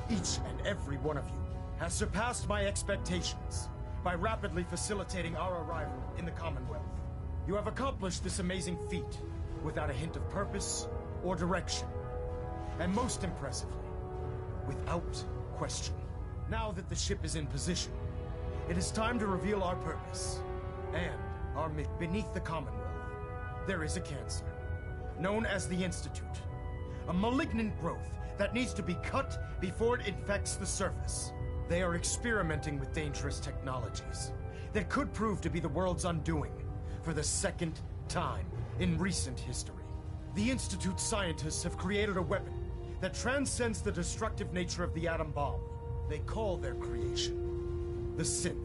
Each and every one of you has surpassed my expectations by rapidly facilitating our arrival in the Commonwealth. You have accomplished this amazing feat without a hint of purpose or direction. And most impressively, without question. Now that the ship is in position, it is time to reveal our purpose and our mission. Beneath the Commonwealth, there is a cancer, known as the Institute. A malignant growth that needs to be cut before it infects the surface. They are experimenting with dangerous technologies that could prove to be the world's undoing for the second time in recent history. The Institute's scientists have created a weapon that transcends the destructive nature of the atom bomb. They call their creation the Synth,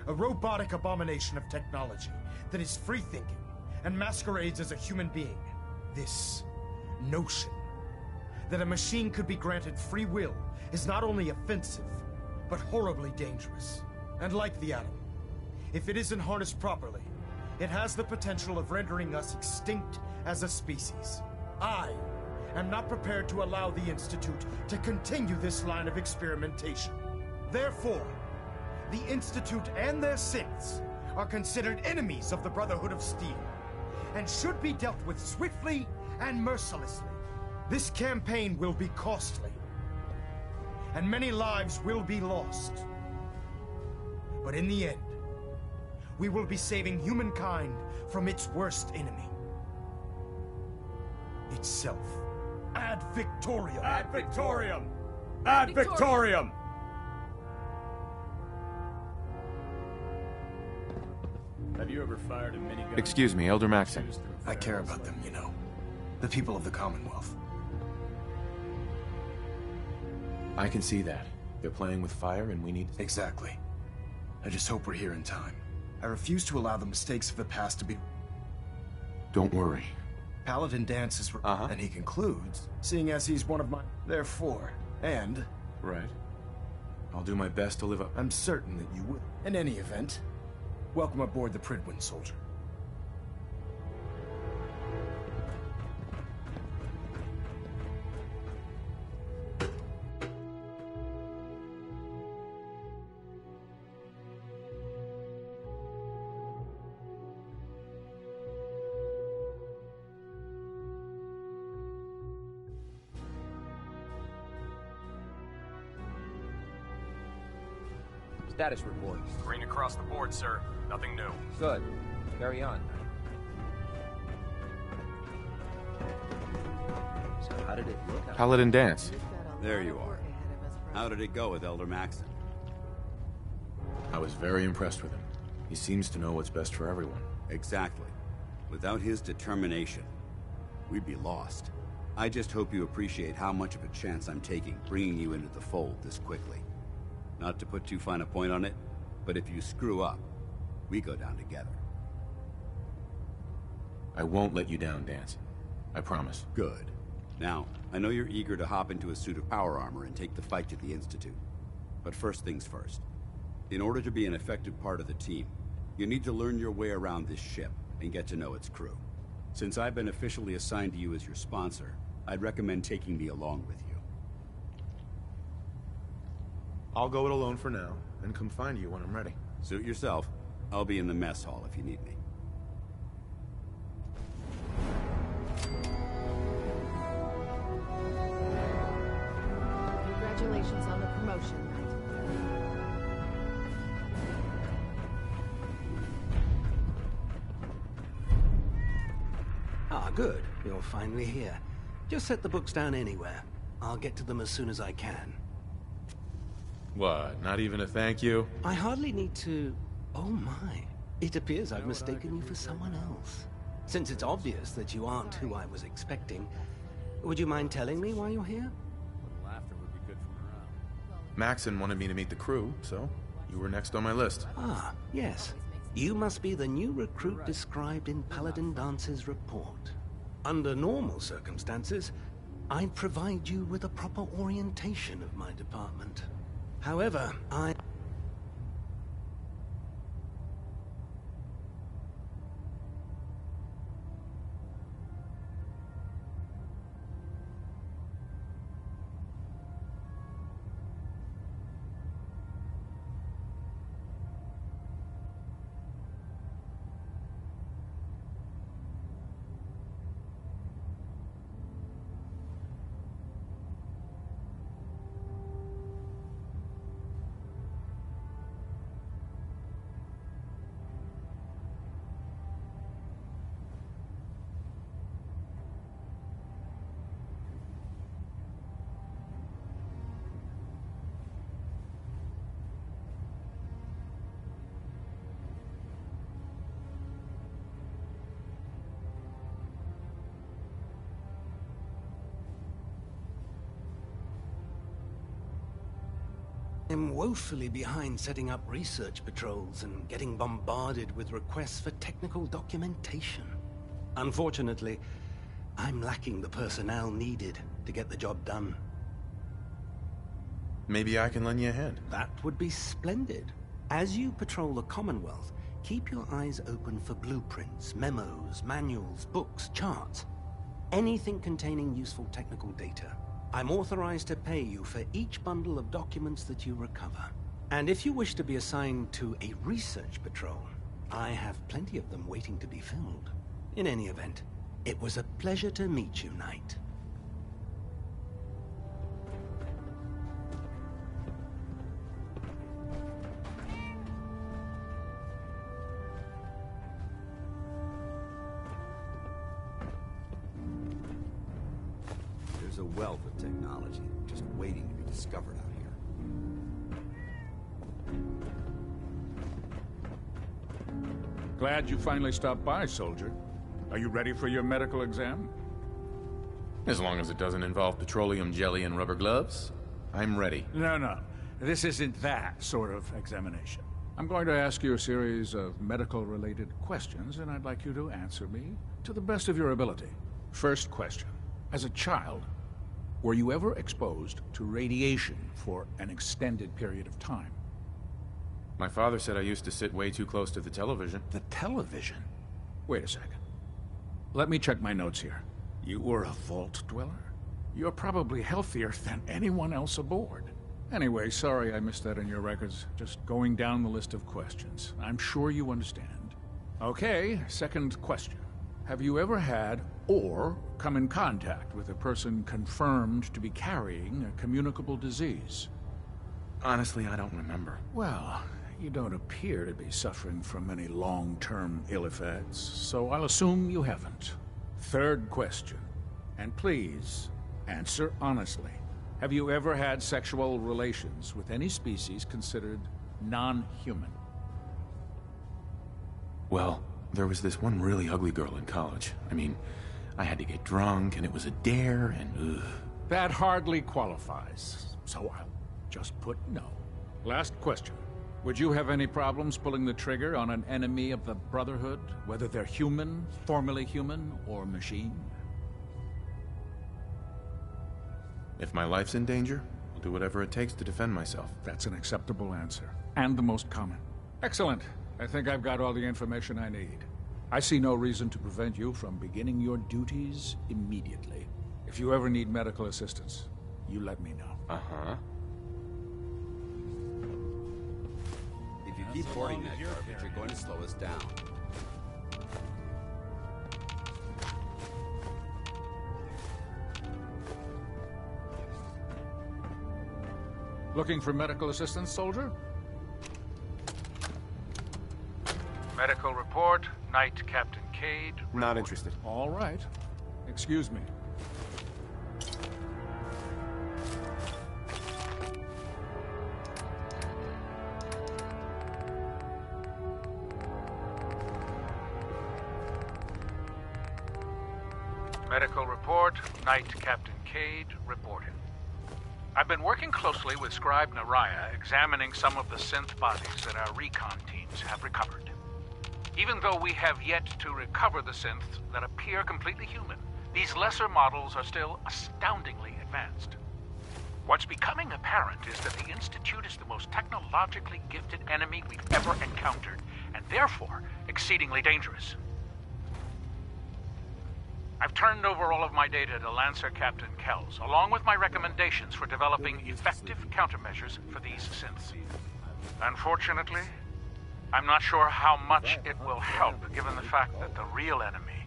a robotic abomination of technology that is free-thinking and masquerades as a human being. This notion that a machine could be granted free will is not only offensive, but horribly dangerous. And like the atom, if it isn't harnessed properly, it has the potential of rendering us extinct as a species. I am not prepared to allow the Institute to continue this line of experimentation. Therefore, the Institute and their synths are considered enemies of the Brotherhood of Steel, and should be dealt with swiftly and mercilessly. This campaign will be costly, and many lives will be lost. But in the end, we will be saving humankind from its worst enemy. Itself. Ad Victoriam! Ad Victoriam! Ad Victoriam! Have you ever fired a minigun? Excuse me, Elder Maxon. I care about them, you know. The people of the Commonwealth. I can see that. They're playing with fire and we need... Exactly. I just hope we're here in time. I refuse to allow the mistakes of the past to be... Don't worry. Paladin dances... And he concludes, seeing as he's one of my... Therefore, and... Right. I'll do my best to live up... I'm certain that you will. In any event, welcome aboard the Pridwin, soldier. Status report. Green across the board, sir. Nothing new. Good. Carry on. So how did it look? Paladin dance. There you are. How did it go with Elder Maxon? I was very impressed with him. He seems to know what's best for everyone. Exactly. Without his determination, we'd be lost. I just hope you appreciate how much of a chance I'm taking bringing you into the fold this quickly. Not to put too fine a point on it, but if you screw up, we go down together. I won't let you down, Dance. I promise. Good. Now, I know you're eager to hop into a suit of power armor and take the fight to the Institute. But first things first. In order to be an effective part of the team, you need to learn your way around this ship and get to know its crew. Since I've been officially assigned to you as your sponsor, I'd recommend taking me along with you. I'll go it alone for now, and come find you when I'm ready. Suit yourself. I'll be in the mess hall if you need me. Congratulations on the promotion, Knight. Ah, good. You're finally here. Just set the books down anywhere. I'll get to them as soon as I can. What, not even a thank you? I hardly need to... Oh my. It appears I've mistaken you for someone else. Since it's obvious that you aren't who I was expecting, would you mind telling me why you're here? Laughter would be good for morale. Maxon wanted me to meet the crew, so you were next on my list. Ah, yes. You must be the new recruit described in Paladin Dance's report. Under normal circumstances, I'd provide you with a proper orientation of my department. However, I'm woefully behind setting up research patrols and getting bombarded with requests for technical documentation. Unfortunately, I'm lacking the personnel needed to get the job done. Maybe I can lend you a hand. That would be splendid. As you patrol the Commonwealth, keep your eyes open for blueprints, memos, manuals, books, charts. Anything containing useful technical data. I'm authorized to pay you for each bundle of documents that you recover. And if you wish to be assigned to a research patrol, I have plenty of them waiting to be filled. In any event, it was a pleasure to meet you, Knight. There's a wealth of technology just waiting to be discovered out here. Glad you finally stopped by, soldier. Are you ready for your medical exam? As long as it doesn't involve petroleum jelly and rubber gloves, I'm ready. No. This isn't that sort of examination. I'm going to ask you a series of medical-related questions, and I'd like you to answer me to the best of your ability. First question. As a child, were you ever exposed to radiation for an extended period of time? My father said I used to sit way too close to the television. The television? Wait a second. Let me check my notes here. You were a vault dweller? You're probably healthier than anyone else aboard. Anyway, sorry I missed that in your records. Just going down the list of questions. I'm sure you understand. Okay, second question. Have you ever had or come in contact with a person confirmed to be carrying a communicable disease? Honestly, I don't remember. Well, you don't appear to be suffering from any long-term ill effects, so I'll assume you haven't. Third question, and please, answer honestly. Have you ever had sexual relations with any species considered non-human? Well, there was this one really ugly girl in college. I mean, I had to get drunk, and it was a dare, and ugh. That hardly qualifies, so I'll just put no. Last question. Would you have any problems pulling the trigger on an enemy of the Brotherhood, whether they're human, formerly human, or machine? If my life's in danger, I'll do whatever it takes to defend myself. That's an acceptable answer, and the most common. Excellent. I think I've got all the information I need. I see no reason to prevent you from beginning your duties immediately. If you ever need medical assistance, you let me know. Uh-huh. If you keep boarding that garbage, you're going to slow us down. Looking for medical assistance, soldier? Medical report, Knight Captain Cade. Not interested. All right. Excuse me. Medical report, Knight Captain Cade reporting. I've been working closely with Scribe Naraya, examining some of the synth bodies that our recon teams have recovered. Even though we have yet to recover the synths that appear completely human, these lesser models are still astoundingly advanced. What's becoming apparent is that the Institute is the most technologically gifted enemy we've ever encountered, and therefore exceedingly dangerous. I've turned over all of my data to Lancer Captain Kells, along with my recommendations for developing effective countermeasures for these synths. Unfortunately, I'm not sure how much it will help, given the fact that the real enemy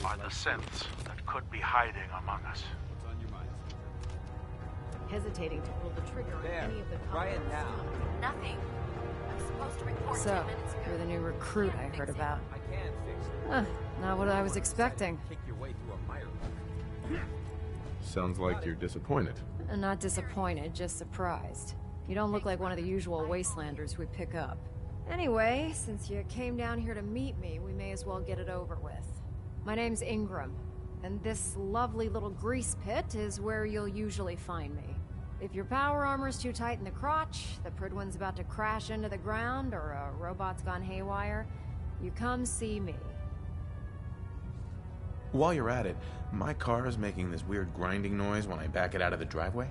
are the synths that could be hiding among us. What's on your mind? Hesitating to pull the trigger on any of the Try it now. Nothing. I'm supposed to report So, 10 minutes ago. you're the new recruit I heard about. I can fix it. Not what I was expecting. Kick your way through a mire. Sounds like you're disappointed. Not disappointed, just surprised. You don't look like one of the usual wastelanders we pick up. Anyway, since you came down here to meet me, we may as well get it over with. My name's Ingram, and this lovely little grease pit is where you'll usually find me. If your power armor's too tight in the crotch, the Pridwin's about to crash into the ground, or a robot's gone haywire, you come see me. While you're at it, my car is making this weird grinding noise when I back it out of the driveway.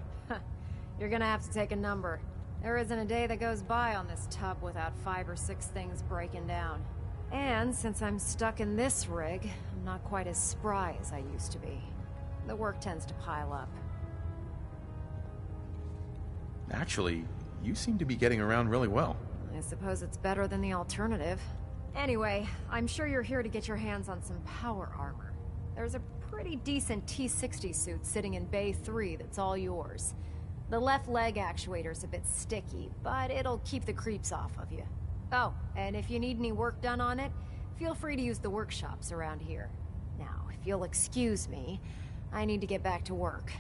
You're gonna have to take a number. There isn't a day that goes by on this tub without 5 or 6 things breaking down. And since I'm stuck in this rig, I'm not quite as spry as I used to be. The work tends to pile up. Actually, you seem to be getting around really well. I suppose it's better than the alternative. Anyway, I'm sure you're here to get your hands on some power armor. There's a pretty decent T-60 suit sitting in Bay 3 that's all yours. The left leg actuator's a bit sticky, but it'll keep the creeps off of you. Oh, and if you need any work done on it, feel free to use the workshops around here. Now, if you'll excuse me, I need to get back to work.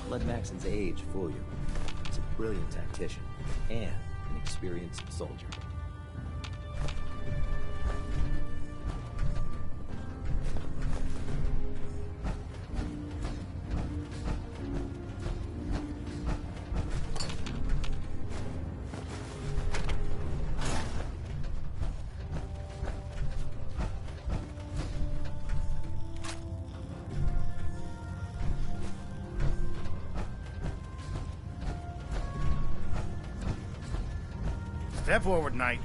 Let Maxon's age fool you. He's a brilliant tactician and an experienced soldier. Step forward, Knight.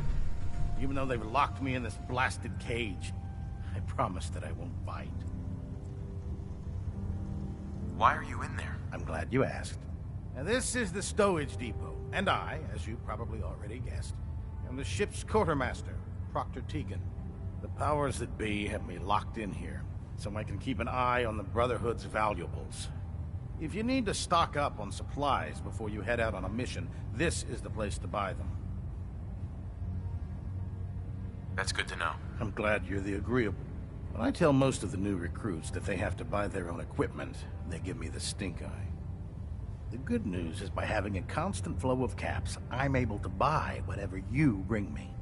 Even though they've locked me in this blasted cage, I promise that I won't bite. Why are you in there? I'm glad you asked. Now, this is the stowage depot, and I, as you probably already guessed, am the ship's quartermaster, Proctor Tegan. The powers that be have me locked in here, so I can keep an eye on the Brotherhood's valuables. If you need to stock up on supplies before you head out on a mission, this is the place to buy them. That's good to know. I'm glad you're the agreeable. When I tell most of the new recruits that they have to buy their own equipment, they give me the stink eye. The good news is by having a constant flow of caps, I'm able to buy whatever you bring me.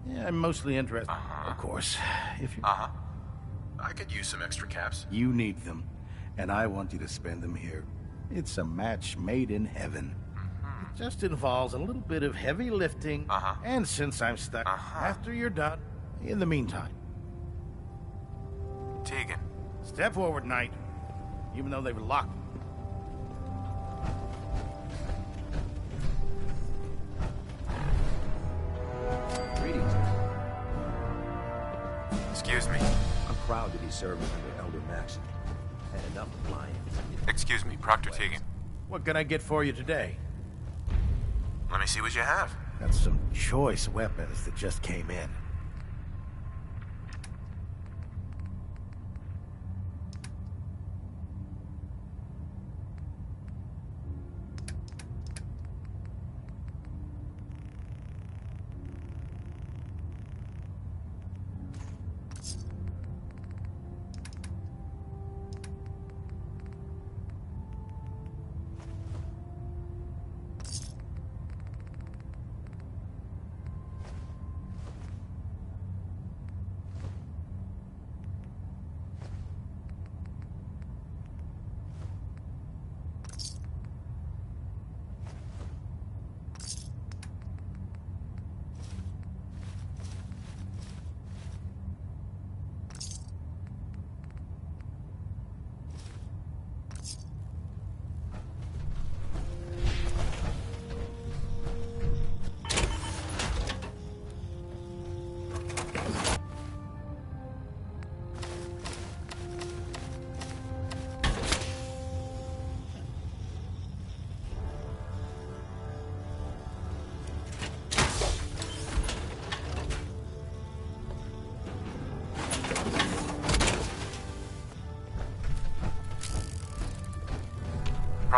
Yeah, I'm mostly interested, of course, if you... I could use some extra caps. You need them, and I want you to spend them here. It's a match made in heaven. It just involves a little bit of heavy lifting, and since I'm stuck, after you're done, in the meantime. Tegan. Step forward, Knight. Even though they've locked... Greetings. Excuse me. I'm proud to be serving under Elder Maxon. And enough lying. Excuse me, Proctor Tegan. What can I get for you today? Let me see what you have. Got some choice weapons that just came in.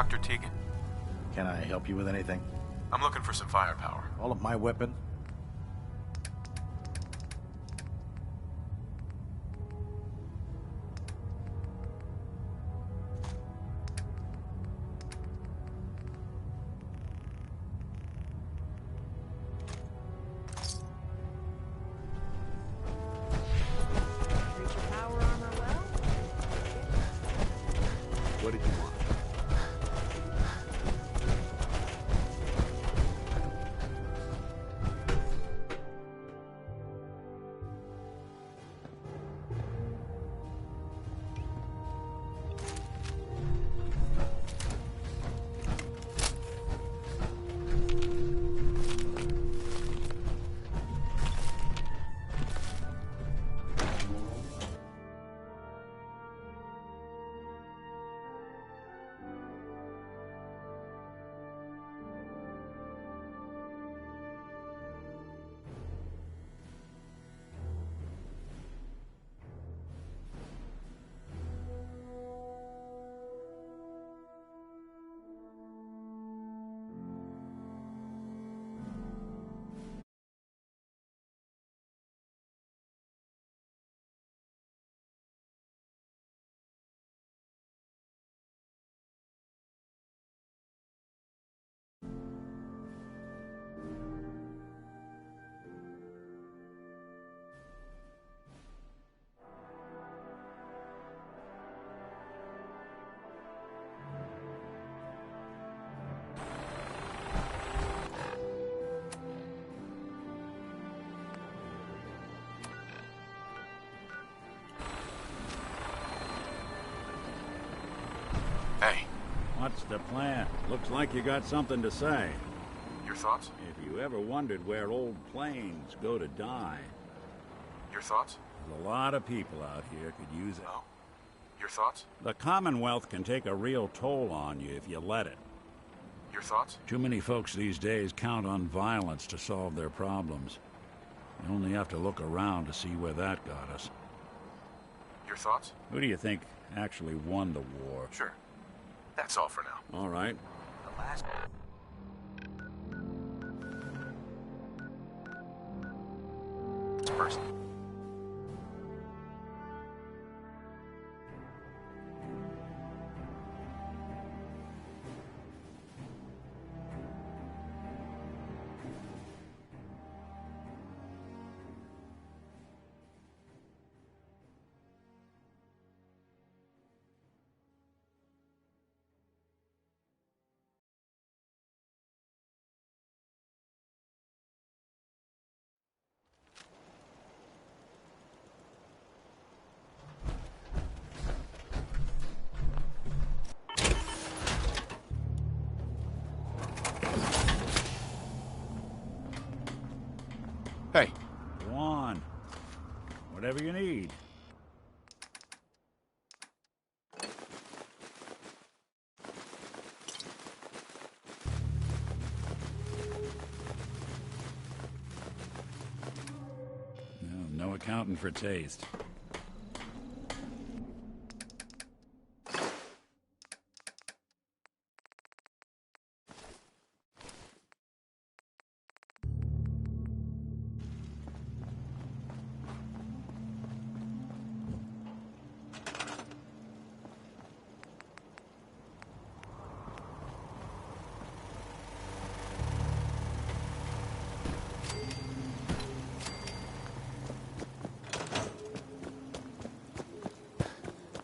Proctor Tegan. Can I help you with anything? I'm looking for some firepower. All of my weapons? Reach your power armor well? What did you want? Hey, What's the plan? Looks like you got something to say. your thoughts? If you ever wondered where old planes go to die, Your thoughts? there's a lot of people out here could use it. Oh. Your thoughts? The Commonwealth can take a real toll on you if you let it. Your thoughts? Too many folks these days count on violence to solve their problems. You only have to look around to see where that got us. Your thoughts? Who do you think actually won the war? Sure. That's all for now. All right. The last... person. Hey. Go on. Whatever you need. No accounting for taste.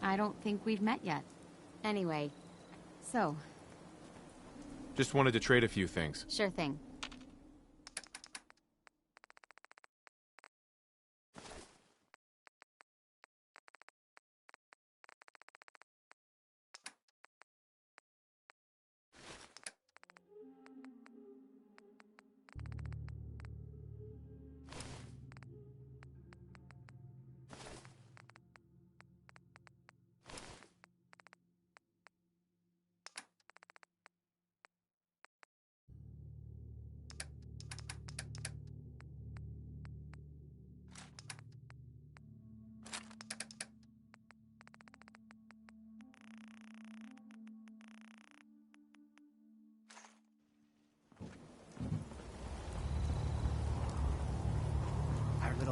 I don't think we've met yet. Anyway, so... Just wanted to trade a few things. Sure thing.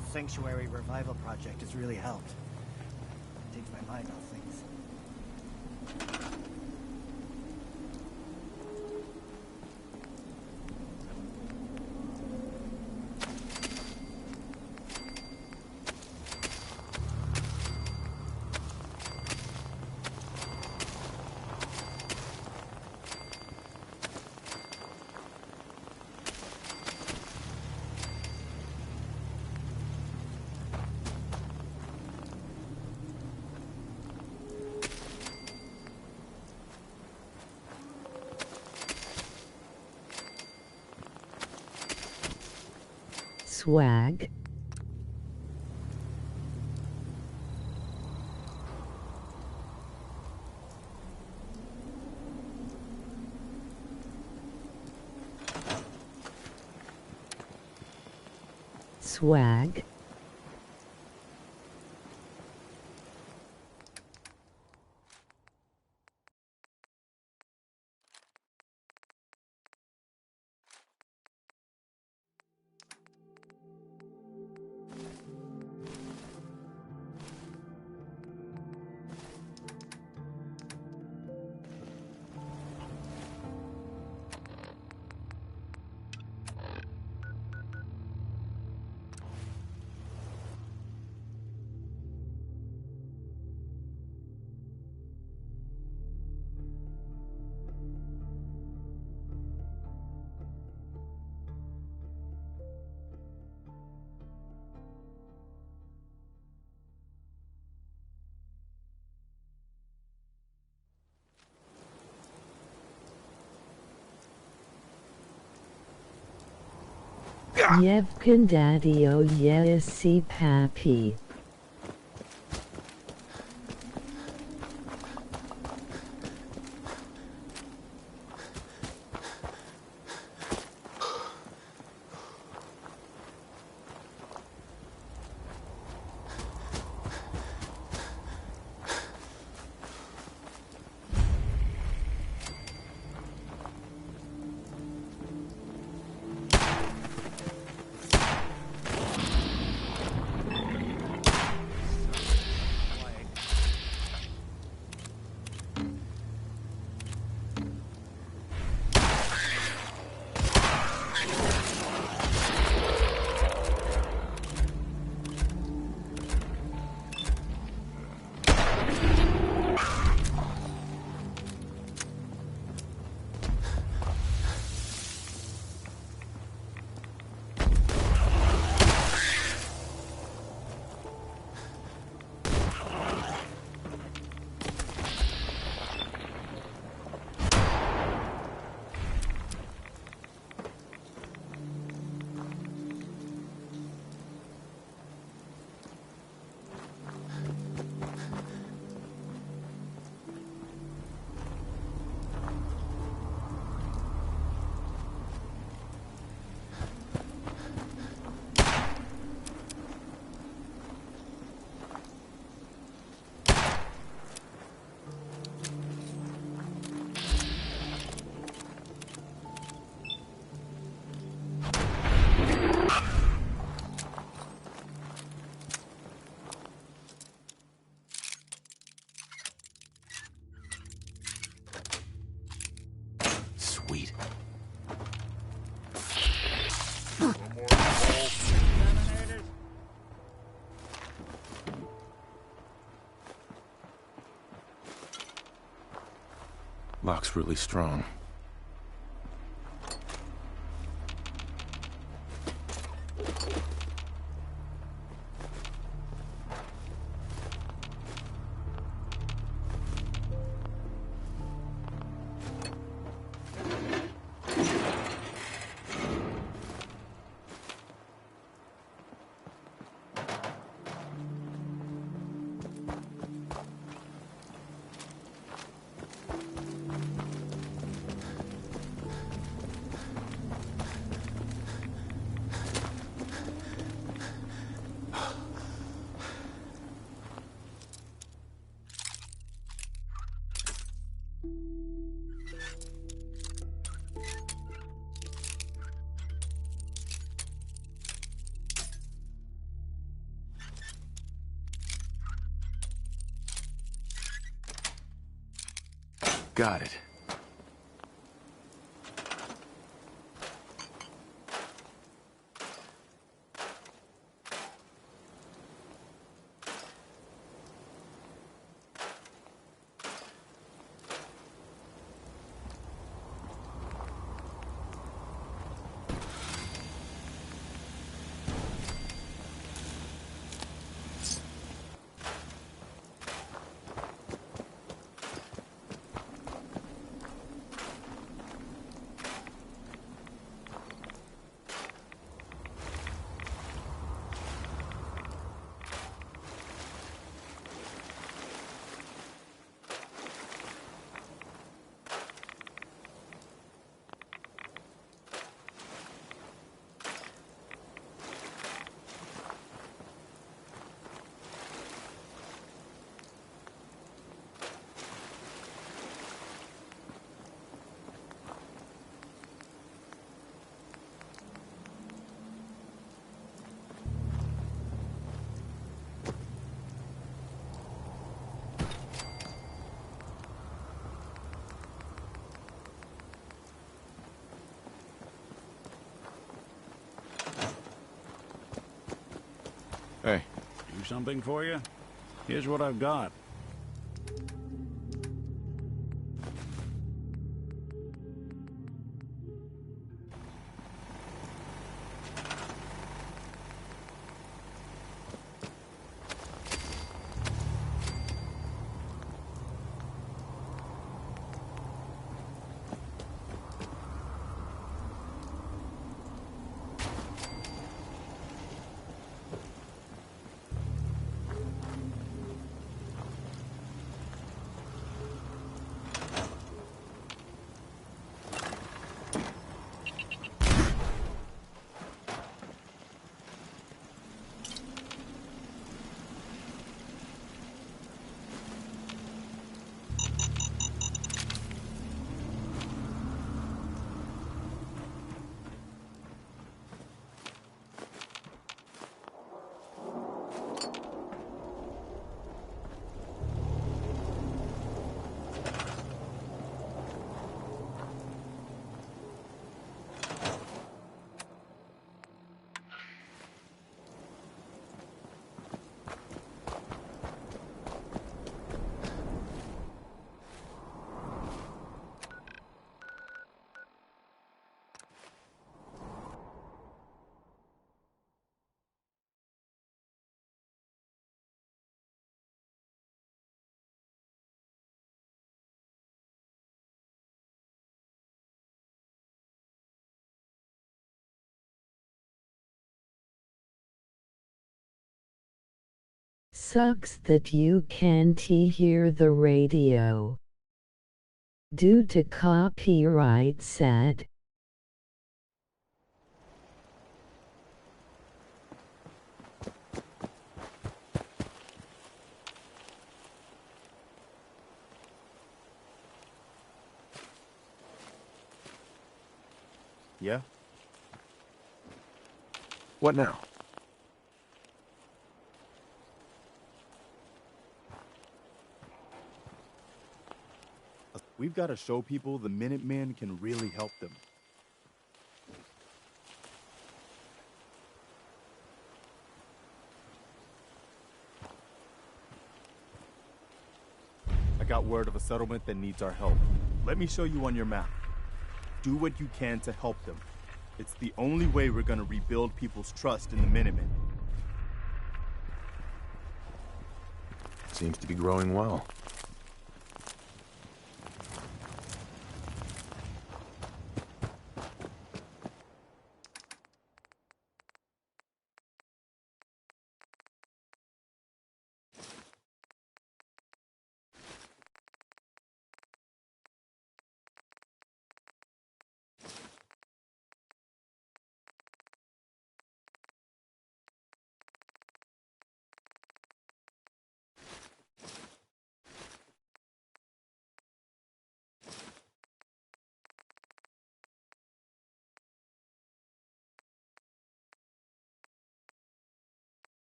whole sanctuary revival project has really helped. It takes my mind off things. Swag. Swag. Yevkandadio Yesi Papi. Sweet. Lock's really strong. got it. Hey. Do something for you? Here's what I've got. Sucks that you can't hear the radio. Due to copyright said. Yeah? What now? We've got to show people the Minutemen can really help them. I got word of a settlement that needs our help. Let me show you on your map. Do what you can to help them. It's the only way we're gonna rebuild people's trust in the Minutemen. Seems to be growing well.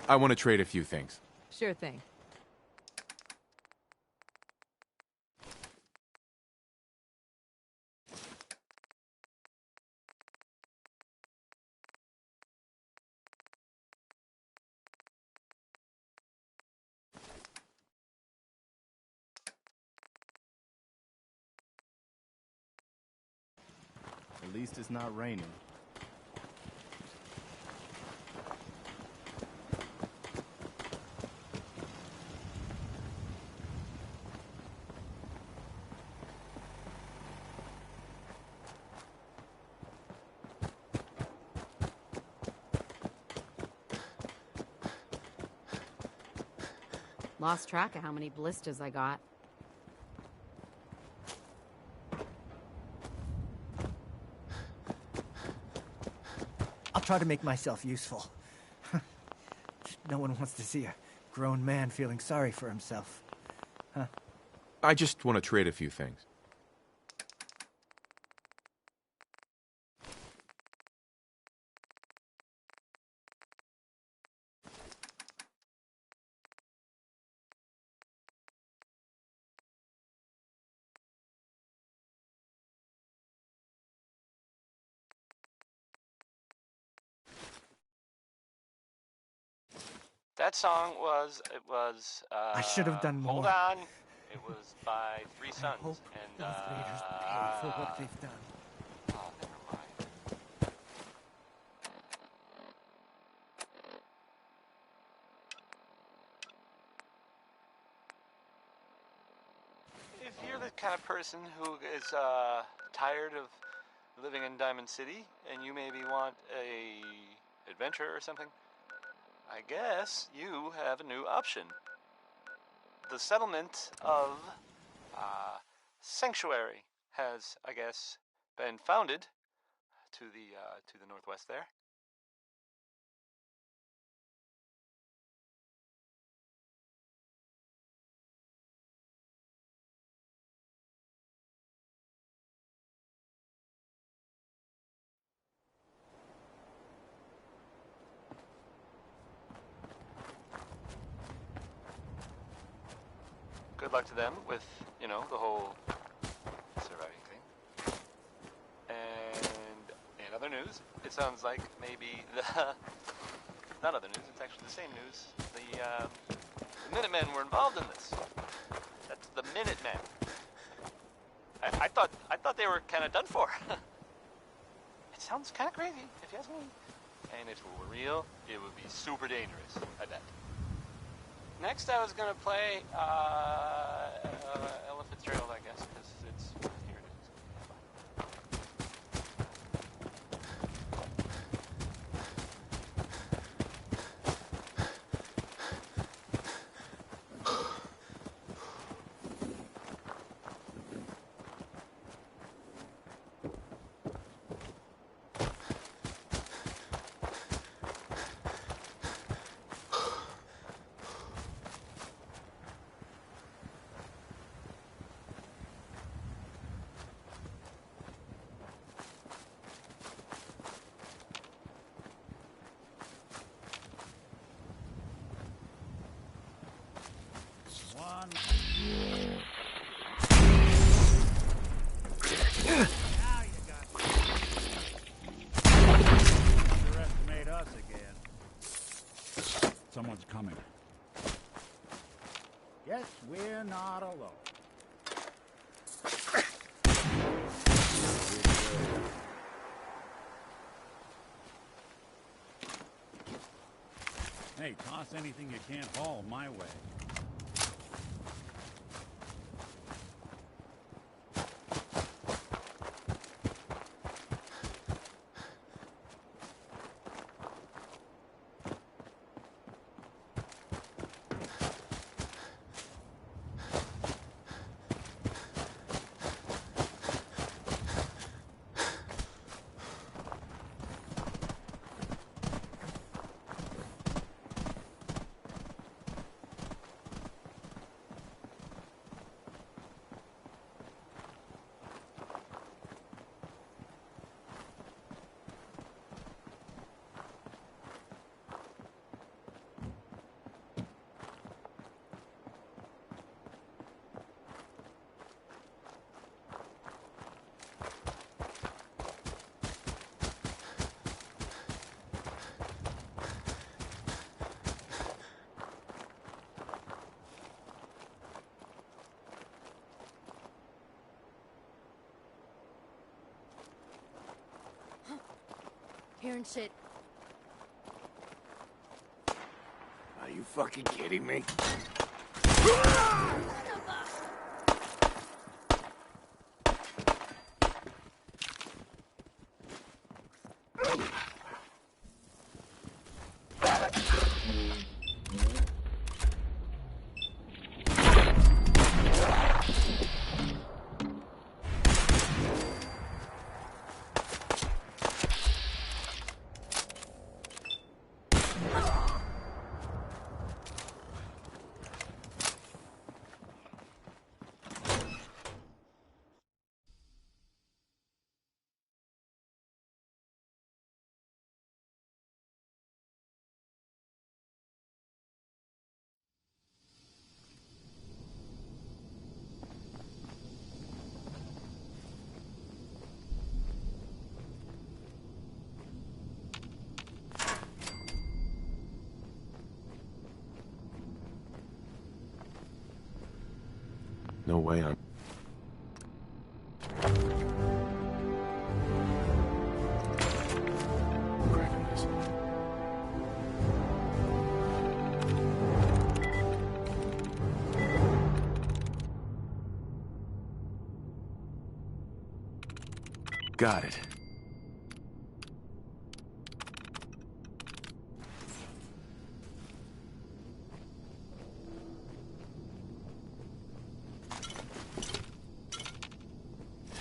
I want to trade a few things. Sure thing. At least it's not raining. Lost track of how many blisters I got. I'll try to make myself useful. No one wants to see a grown man feeling sorry for himself. Huh? I just want to trade a few things. That song was, I should have done more. Hold on. It was by Three Sons. I hope And, those leaders pay for what they've done. Oh, never mind. If you're the kind of person who is, tired of living in Diamond City, and you maybe want a adventure or something, I guess you have a new option. The settlement of Sanctuary has, I guess, been founded to the northwest there. Good luck to them with, you know, the whole surviving thing. And in other news, it sounds like maybe not other news, it's actually the same news. The Minutemen were involved in this. That's the Minutemen. I thought they were kind of done for. It sounds kind of crazy, if you ask me. And if it were real, it would be super dangerous, I bet. Next, I was gonna play Ella Fitzgerald, I guess, because it's here it is. Underestimate us again. Someone's coming. Guess we're not alone. Hey, toss anything you can't haul my way. Hearing shit. Are you fucking kidding me? No way I'm... grabbing this. Got it.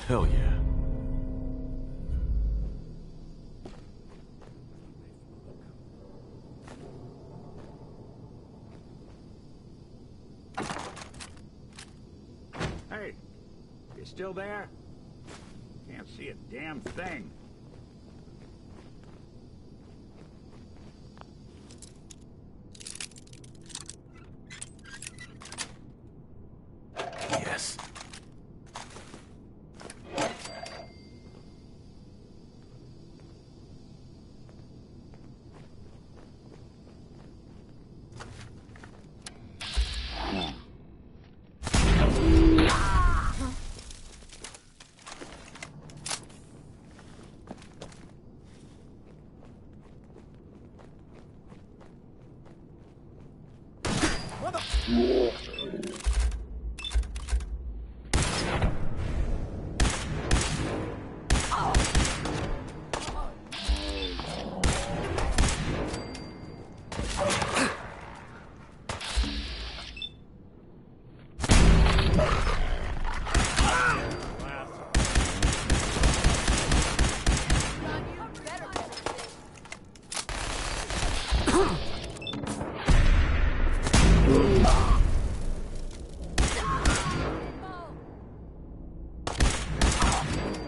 Hell yeah. Hey, you still there? Can't see a damn thing. Yes.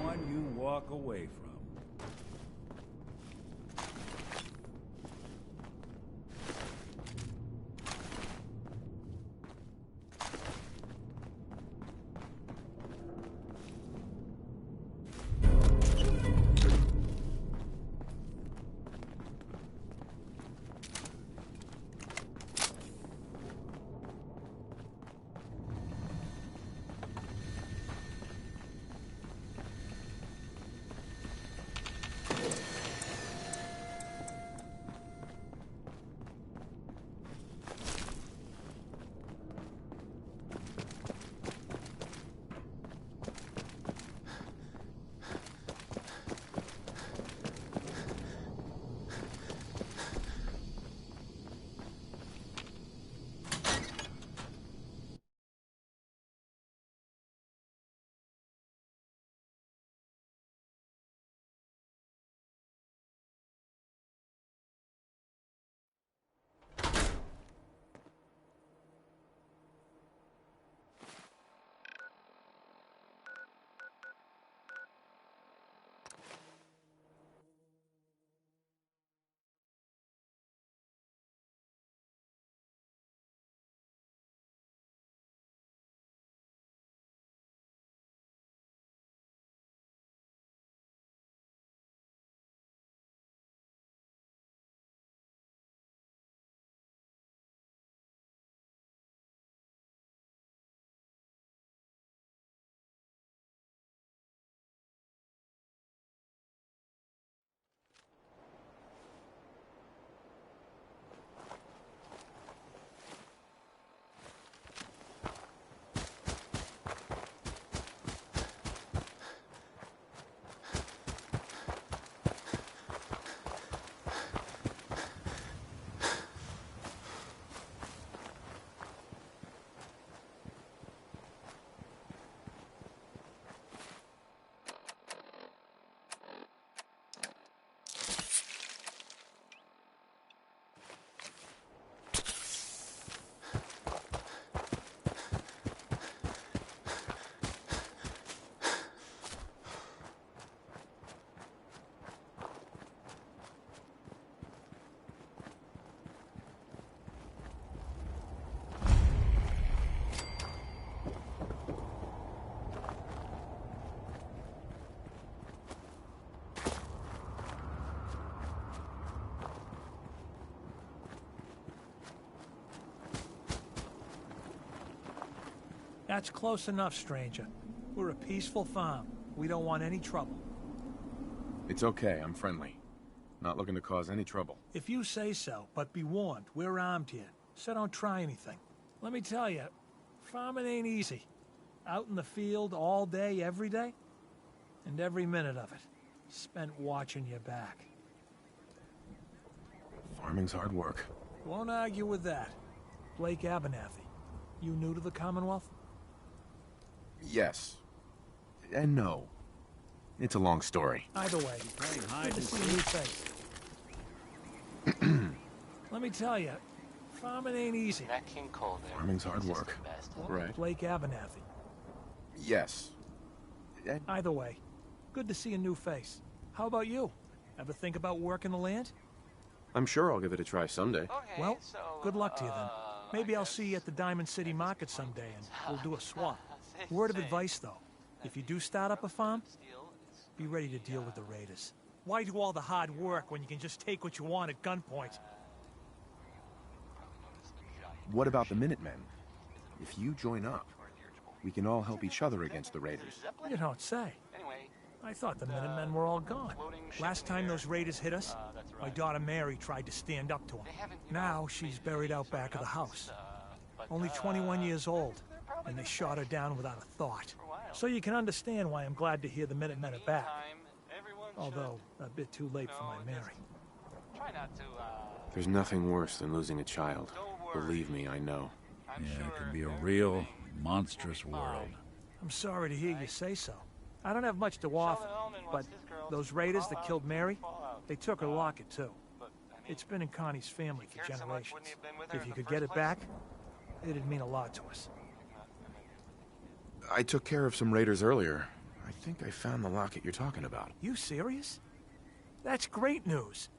One you walk away from. That's close enough, stranger. We're a peaceful farm. We don't want any trouble. It's okay, I'm friendly. Not looking to cause any trouble. If you say so, but be warned, we're armed here, so don't try anything. Let me tell you, farming ain't easy. Out in the field all day, every day, and every minute of it spent watching your back. Farming's hard work. Won't argue with that. Blake Abernathy, you new to the Commonwealth? Yes. And no. It's a long story. Either way, good to see a new face. Let me tell you, farming ain't easy. Nat King Cole there. Farming's hard work. Right. Blake Abernathy. Yes. And Either way, good to see a new face. How about you? Ever think about working the land? I'm sure I'll give it a try someday. Okay, Well, so, good luck to you then. Maybe I'll see you at the Diamond City Market someday and we'll do a swap. Word of advice though, if you do start up a farm, be ready to deal with the raiders. Why do all the hard work when you can just take what you want at gunpoint? What about the Minutemen? If you join up, we can all help each other against the raiders. You don't say. I thought the Minutemen were all gone. Last time those raiders hit us, my daughter Mary tried to stand up to them. Now she's buried out back of the house. Only 21 years old, and they shot her down without a thought. So you can understand why I'm glad to hear the Minutemen are back. Although, a bit too late for my Mary. There's nothing worse than losing a child. Believe me, I know. Yeah, it can be a real, monstrous world. I'm sorry to hear you say so. I don't have much to offer, but those raiders that killed Mary, they took her locket too. It's been in Connie's family for generations. If you could get it back, it'd mean a lot to us. I took care of some raiders earlier. I think I found the locket you're talking about. You serious? That's great news.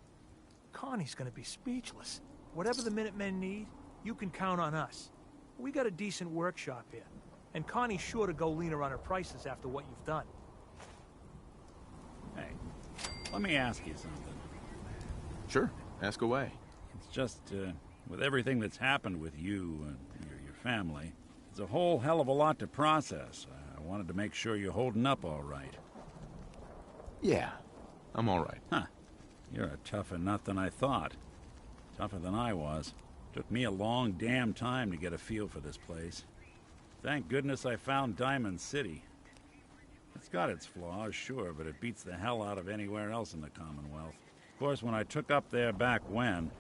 Connie's gonna be speechless. Whatever the Minutemen need, you can count on us. We got a decent workshop here, and Connie's sure to go leaner on her prices after what you've done. Hey, let me ask you something. Sure, ask away. It's just, with everything that's happened with you and your family, it's a whole hell of a lot to process. I wanted to make sure you're holding up all right. Yeah, I'm all right. Huh. You're a tougher nut than I thought. Tougher than I was. Took me a long damn time to get a feel for this place. Thank goodness I found Diamond City. It's got its flaws, sure, but it beats the hell out of anywhere else in the Commonwealth. Of course, when I took up there back when,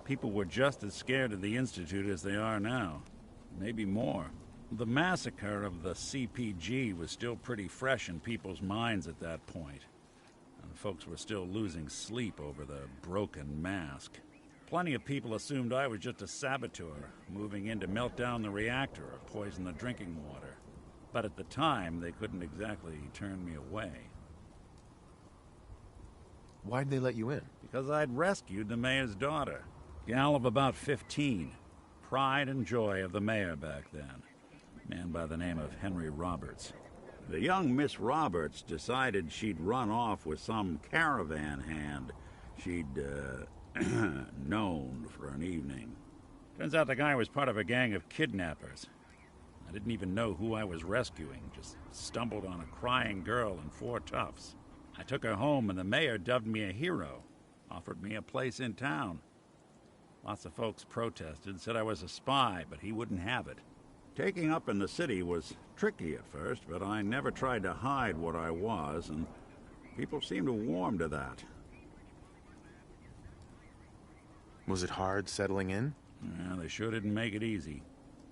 people were just as scared of the Institute as they are now. Maybe more. The massacre of the CPG was still pretty fresh in people's minds at that point. And folks were still losing sleep over the broken mask. Plenty of people assumed I was just a saboteur, moving in to melt down the reactor or poison the drinking water. But at the time, they couldn't exactly turn me away. Why'd they let you in? Because I'd rescued the mayor's daughter. Gal of about 15. Pride and joy of the mayor back then. A man by the name of Henry Roberts. The young Miss Roberts decided she'd run off with some caravan hand she'd, known for an evening. Turns out the guy was part of a gang of kidnappers. I didn't even know who I was rescuing, just stumbled on a crying girl and 4 toughs. I took her home and the mayor dubbed me a hero, offered me a place in town. Lots of folks protested, said I was a spy, but he wouldn't have it. Taking up in the city was tricky at first, but I never tried to hide what I was, and people seemed to warm to that. Was it hard settling in? Yeah, they sure didn't make it easy.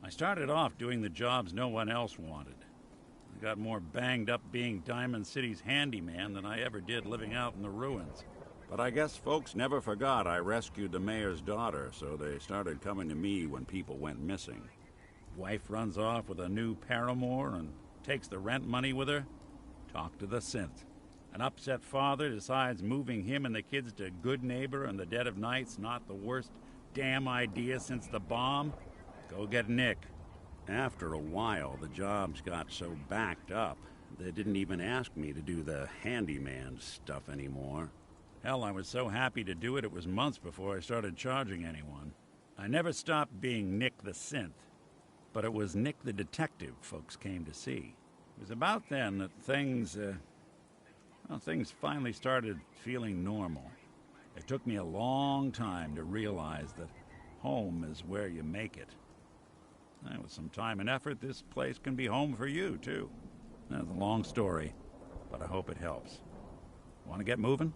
I started off doing the jobs no one else wanted. I got more banged up being Diamond City's handyman than I ever did living out in the ruins. But I guess folks never forgot I rescued the mayor's daughter, so they started coming to me when people went missing. Wife runs off with a new paramour and takes the rent money with her. Talk to the synth. An upset father decides moving him and the kids to Good Neighbor in the dead of night's not the worst damn idea since the bomb. Go get Nick. After a while, the jobs got so backed up, they didn't even ask me to do the handyman stuff anymore. Hell, I was so happy to do it, it was months before I started charging anyone. I never stopped being Nick the Synth. but it was Nick the detective folks came to see. It was about then that things finally started feeling normal. It took me a long time to realize that home is where you make it. And with some time and effort, this place can be home for you, too. That's a long story, but I hope it helps. Want to get moving?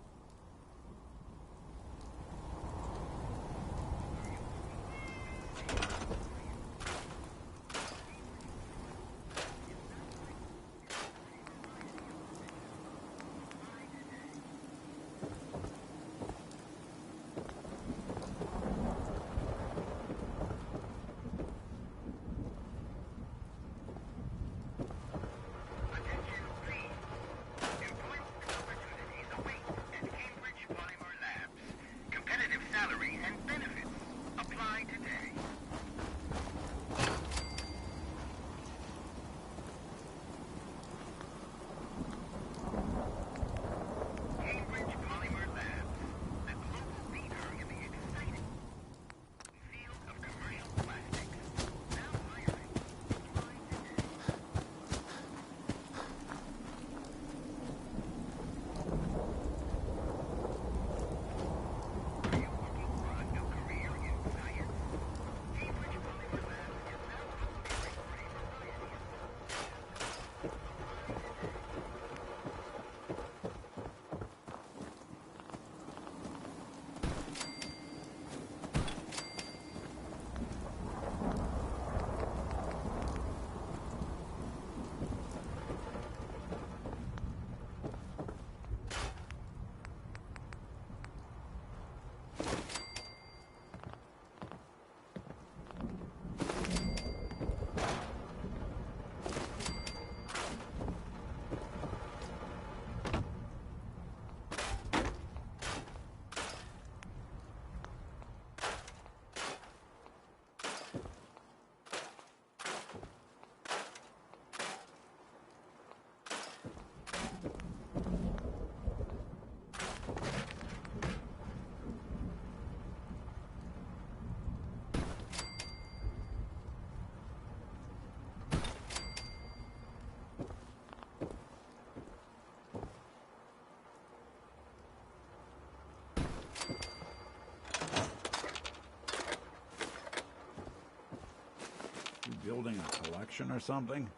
Building a collection or something?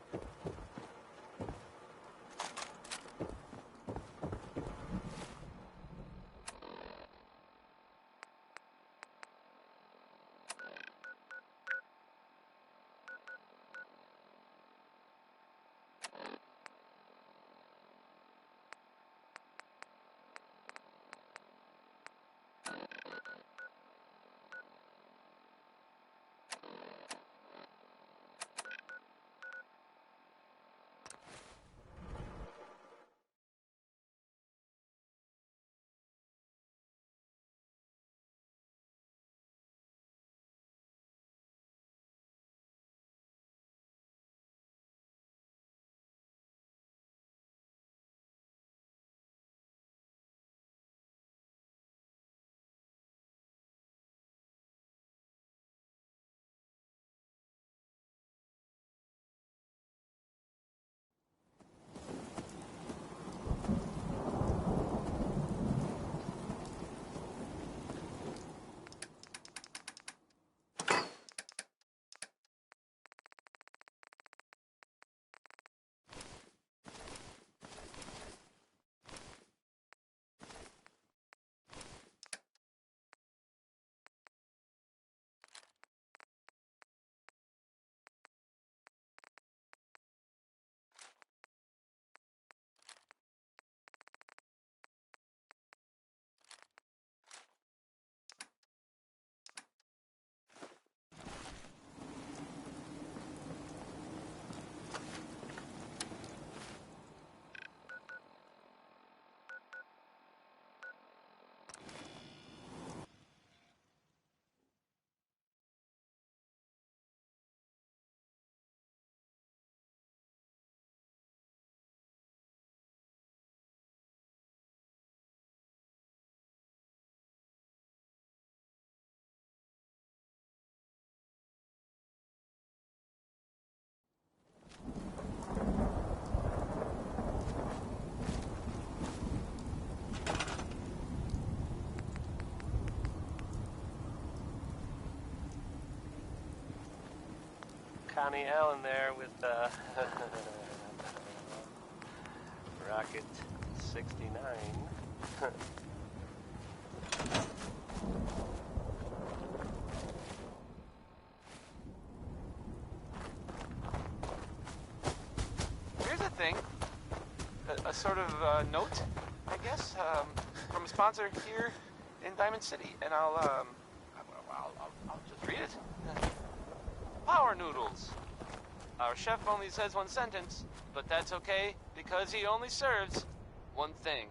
Connie Allen there with Rocket 69. Here's a thing. A sort of note, I guess, from a sponsor here in Diamond City, and I'll just read it. Power noodles. Our chef only says one sentence, but that's okay because he only serves one thing.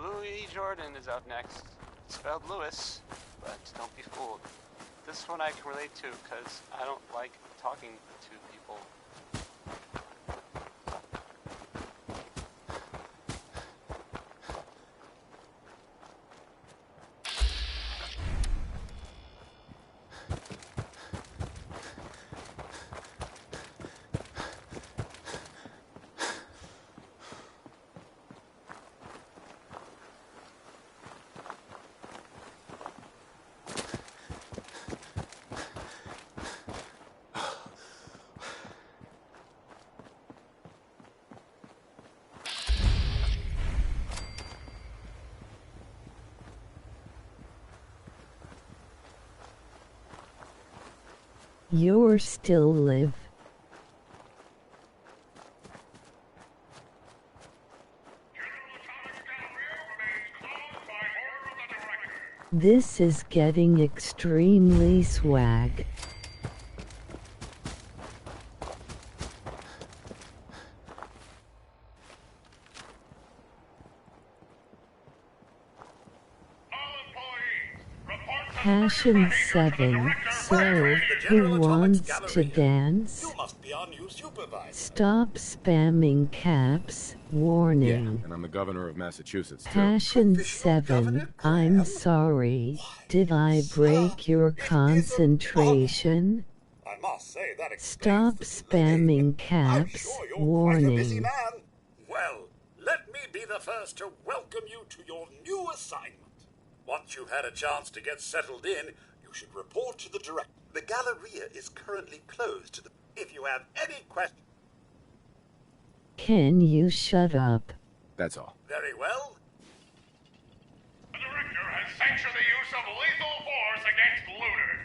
Louis Jordan is out next. It's spelled Lewis, but don't be fooled. This one I can relate to because I don't like talking to people. You're still live. This is getting extremely swag. Passion 7, so, who wants to dance? Stop spamming caps, warning. Yeah, and I'm the governor of Massachusetts, too. Passion 7, I'm sorry. Did I break your concentration? I must say that Stop spamming caps, warning. Well, let me be the first to welcome you to your new assignment. Once you've had a chance to get settled in, you should report to the director. The Galleria is currently closed to the... If you have any questions... Can you shut up? That's all. Very well. The director has sanctioned the use of lethal force against looters.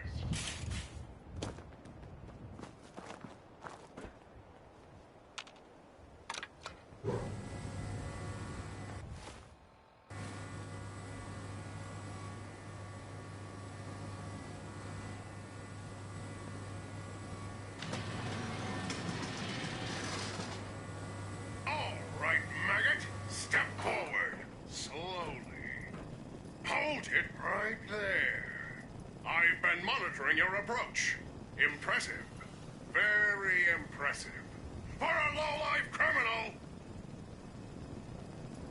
Your approach. Impressive. Very impressive. For a low-life criminal!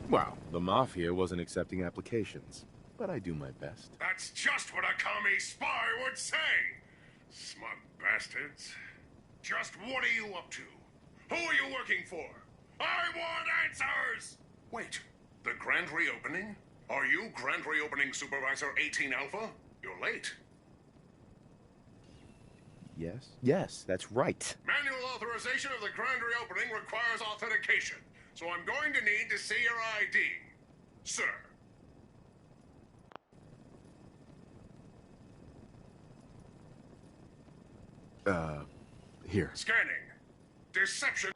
Well, the Mafia wasn't accepting applications, but I do my best. That's just what a commie spy would say! Smug bastards. Just what are you up to? Who are you working for? I want answers! Wait, the grand reopening? Are you Grand Reopening Supervisor 18 Alpha? You're late. Yes? Yes, that's right. Manual authorization of the grand reopening requires authentication, so I'm going to need to see your ID. Sir. Here. Scanning. Deception.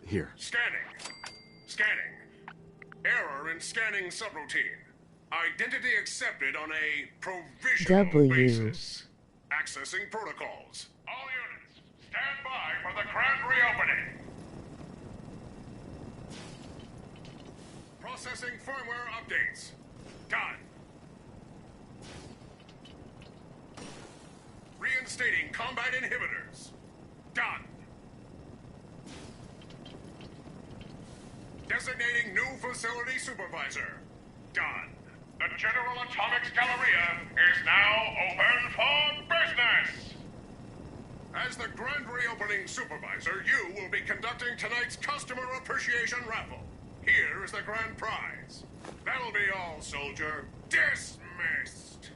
Here. Scanning. Scanning. Error in scanning subroutine. Identity accepted on a provisional basis. Accessing protocols. All units, stand by for the grand reopening. Processing firmware updates. Done. Reinstating combat inhibitors. Done. Designating new facility supervisor. Done. The General Atomics Galleria is now open for business! As the grand reopening supervisor, you will be conducting tonight's customer appreciation raffle. Here is the grand prize. That'll be all, soldier. Dismissed!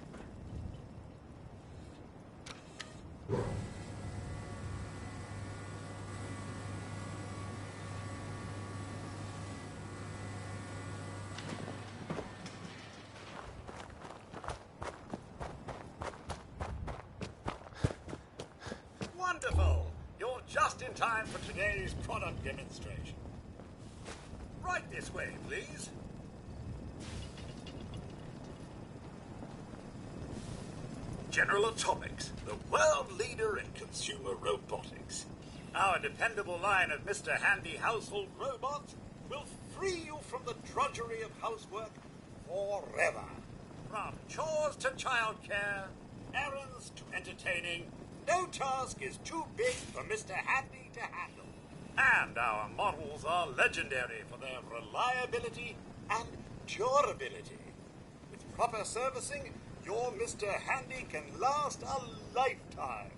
Wonderful! You're just in time for today's product demonstration. Right this way, please. General Atomics, the world leader in consumer robotics. Our dependable line of Mr. Handy household robots will free you from the drudgery of housework forever. From chores to childcare, errands to entertaining, no task is too big for Mr. Handy to handle. And our models are legendary for their reliability and durability. With proper servicing, your Mr. Handy can last a lifetime.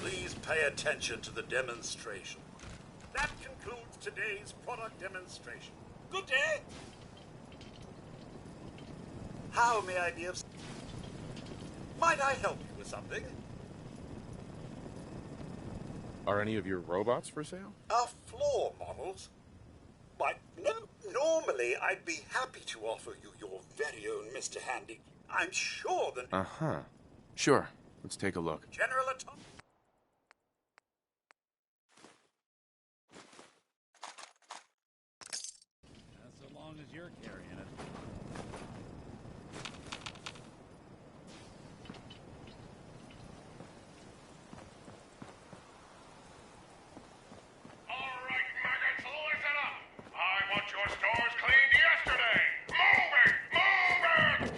Please pay attention to the demonstration. That concludes today's product demonstration. Good day. How may I be of... Might I help you with something? Are any of your robots for sale? Our floor models? Why, no. Normally, I'd be happy to offer you your very own Mr. Handy. I'm sure that... Uh-huh. Sure. Let's take a look. General Atomics... So long as you're carrying it. I want your stores cleaned yesterday! Move it! Move it!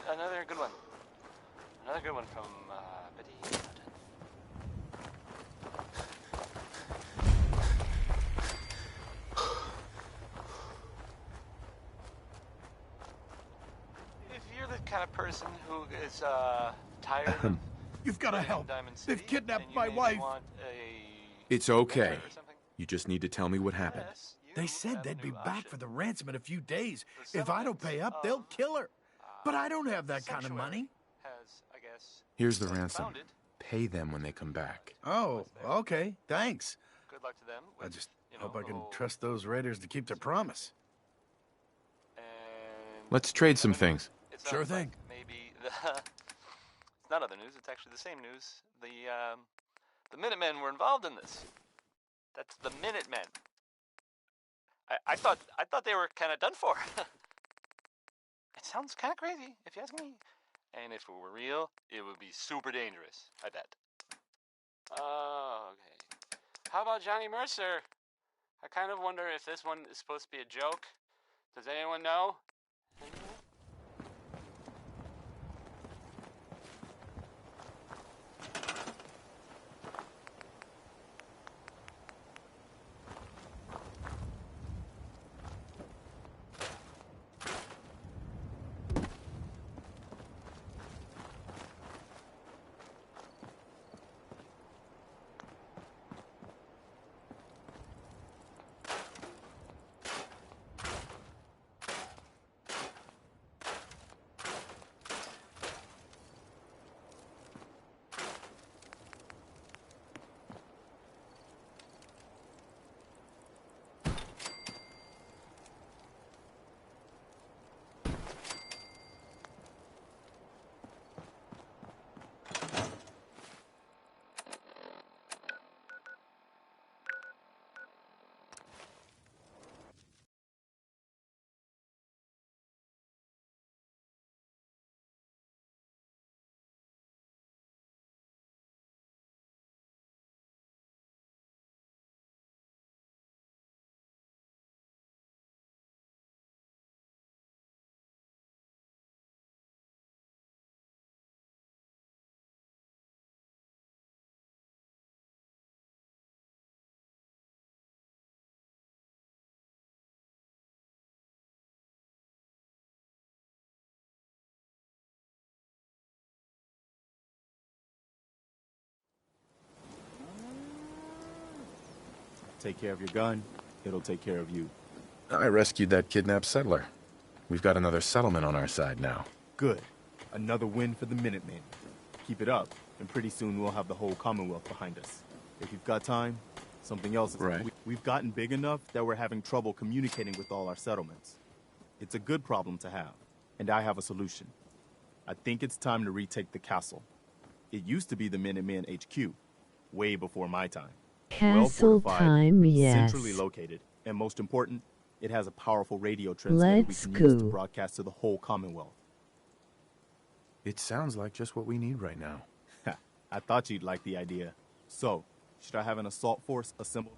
Another good one. Another good one from Betty. If you're the kind of person who is tired of You've got to help. They've kidnapped my wife. It's okay. You just need to tell me what happened. They said they'd be back for the ransom in a few days. If I don't pay up, they'll kill her. But I don't have that kind of money. Here's the ransom. Pay them when they come back. Oh, okay. Thanks. luck to them. I With, just you know, hope I the can whole- trust those raiders to keep their promise. And Let's trade some other things. news, it Sure sounds thing. like maybe the it's not other news. It's actually the same news. The Minutemen were involved in this. That's the Minutemen. I thought they were kind of done for. It sounds kind of crazy, if you ask me. And if it were real, it would be super dangerous. I bet. Oh, okay. How about Johnny Mercer? I kind of wonder if this one is supposed to be a joke. Does anyone know? Take care of your gun, it'll take care of you. I rescued that kidnapped settler. We've got another settlement on our side now. Good. Another win for the Minutemen. Keep it up, and pretty soon we'll have the whole Commonwealth behind us. If you've got time, something else is... Right. We've gotten big enough that we're having trouble communicating with all our settlements. It's a good problem to have, and I have a solution. I think it's time to retake the castle. It used to be the Minutemen HQ, way before my time. Castle time, yes. Centrally located, and most important, it has a powerful radio transmitter Let's we can use to go. broadcast to the whole Commonwealth. It sounds like just what we need right now. I thought you'd like the idea. So, should I have an assault force assembled?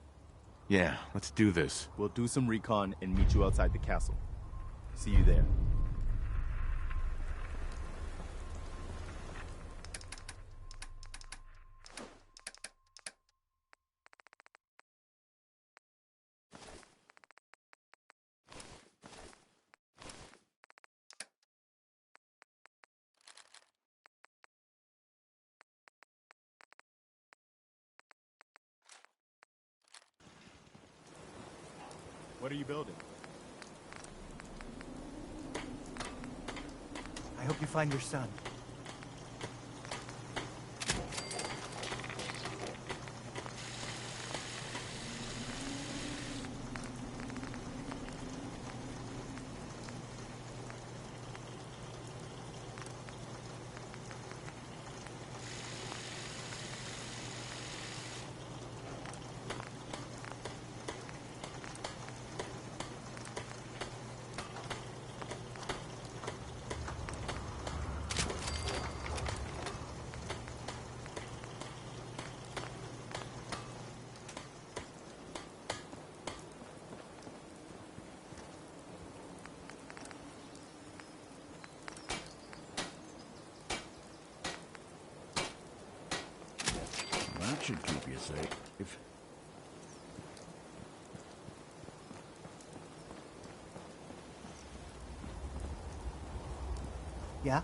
Yeah, let's do this. We'll do some recon and meet you outside the castle. See you there. What are you building? I hope you find your son. That should keep you safe. Yeah?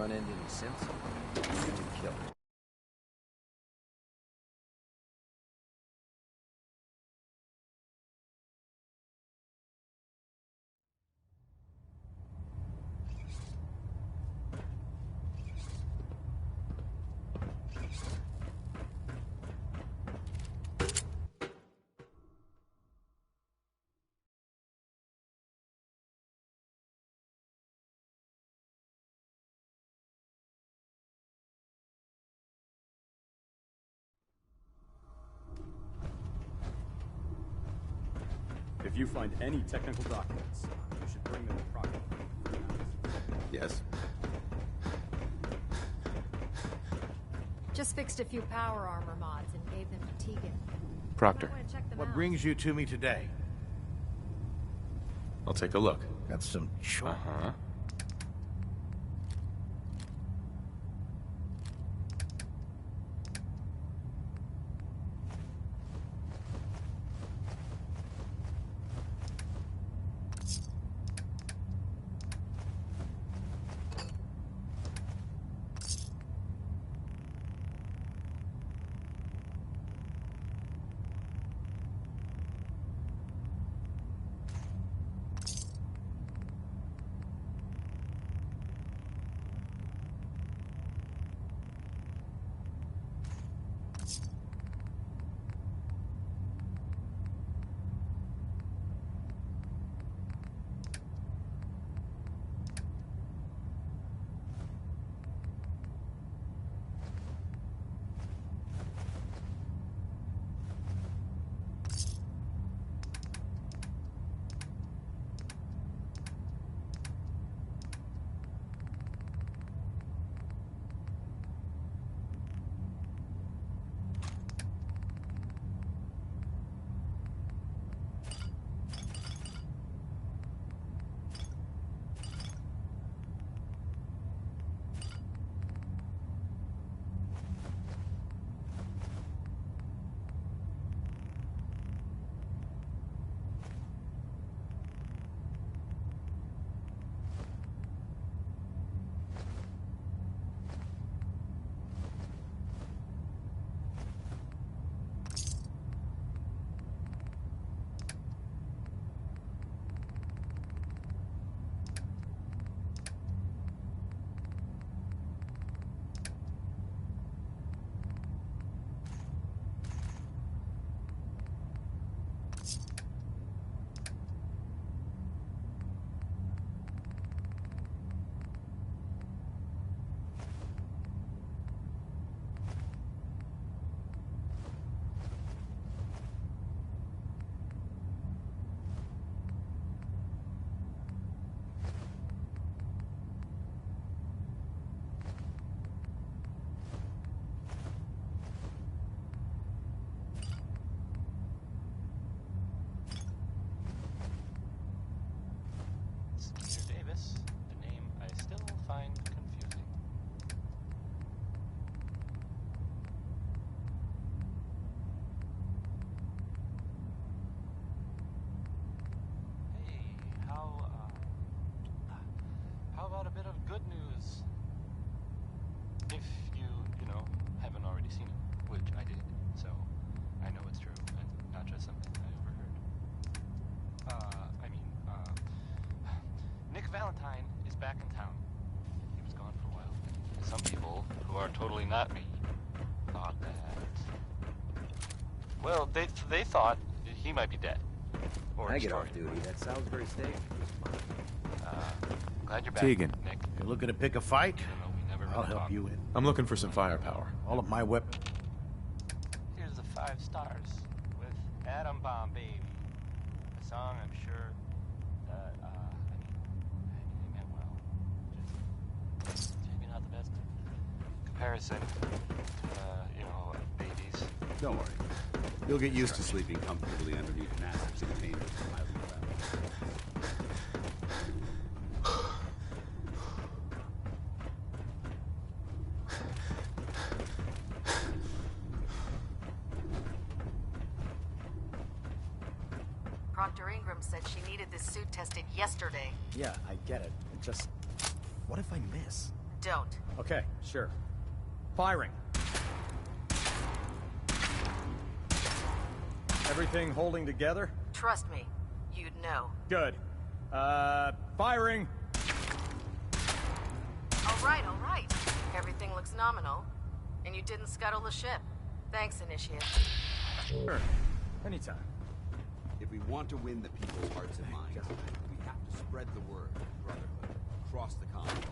run into any synths, you to kill. If you find any technical documents, you should bring them to Proctor. Yes? Just fixed a few power armor mods and gave them to Tegan. Proctor. What brings you to me today? I'll take a look. Got some choice. Uh-huh. good news. If you know, haven't already seen it, which I did, so I know it's true, and not just something I overheard. Nick Valentine is back in town. He was gone for a while. Some people, who are totally not me, thought that... Well, they thought he might be dead. Or I get off duty. That sounds very stable. Glad you're back, Tegan. Nick. You're looking to pick a fight? I'll help you in. I'm looking for some firepower. All of my weapons. Here's the 5 stars with Atom Bomb Baby. A song I'm sure that, he meant well. Just maybe not the best comparison to, babies. Don't worry. You'll get used to sleeping comfortably underneath massive containers for miles around. Proctor Ingram said she needed this suit tested yesterday. Yeah, I get it. It just... What if I miss? don't. Okay, sure. Firing. Everything holding together? Trust me, you'd know. Good. Firing! All right. Everything looks nominal. And you didn't scuttle the ship. Thanks, Initiate. Sure. Anytime. If we want to win the people's hearts and minds, we have to spread the word of brotherhood across the continent.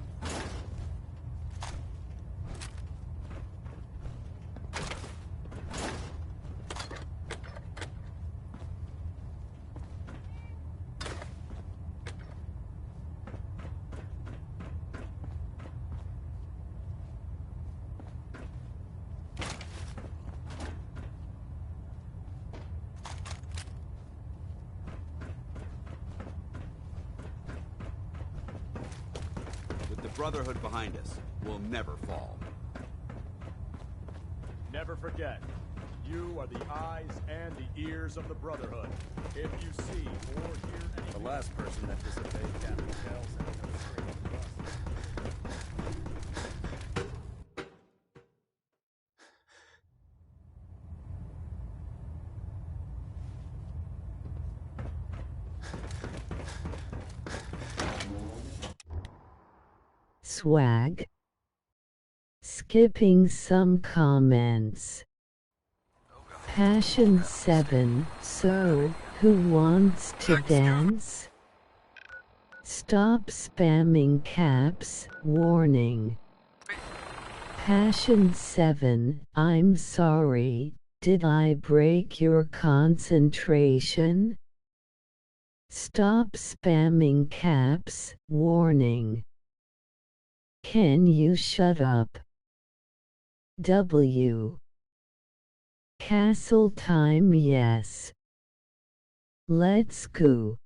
With the Brotherhood behind us, we'll never fall. Never forget, you are the eyes and the ears of the Brotherhood. If you see or hear anything... The last person that disobeyed Captain Kells and comes straight to us. Swag. Skipping some comments. Passion 7, so, who wants to dance? Stop spamming caps, warning. Passion 7, I'm sorry, did I break your concentration? Stop spamming caps, warning. Can you shut up? W. Castle time, yes. Let's go.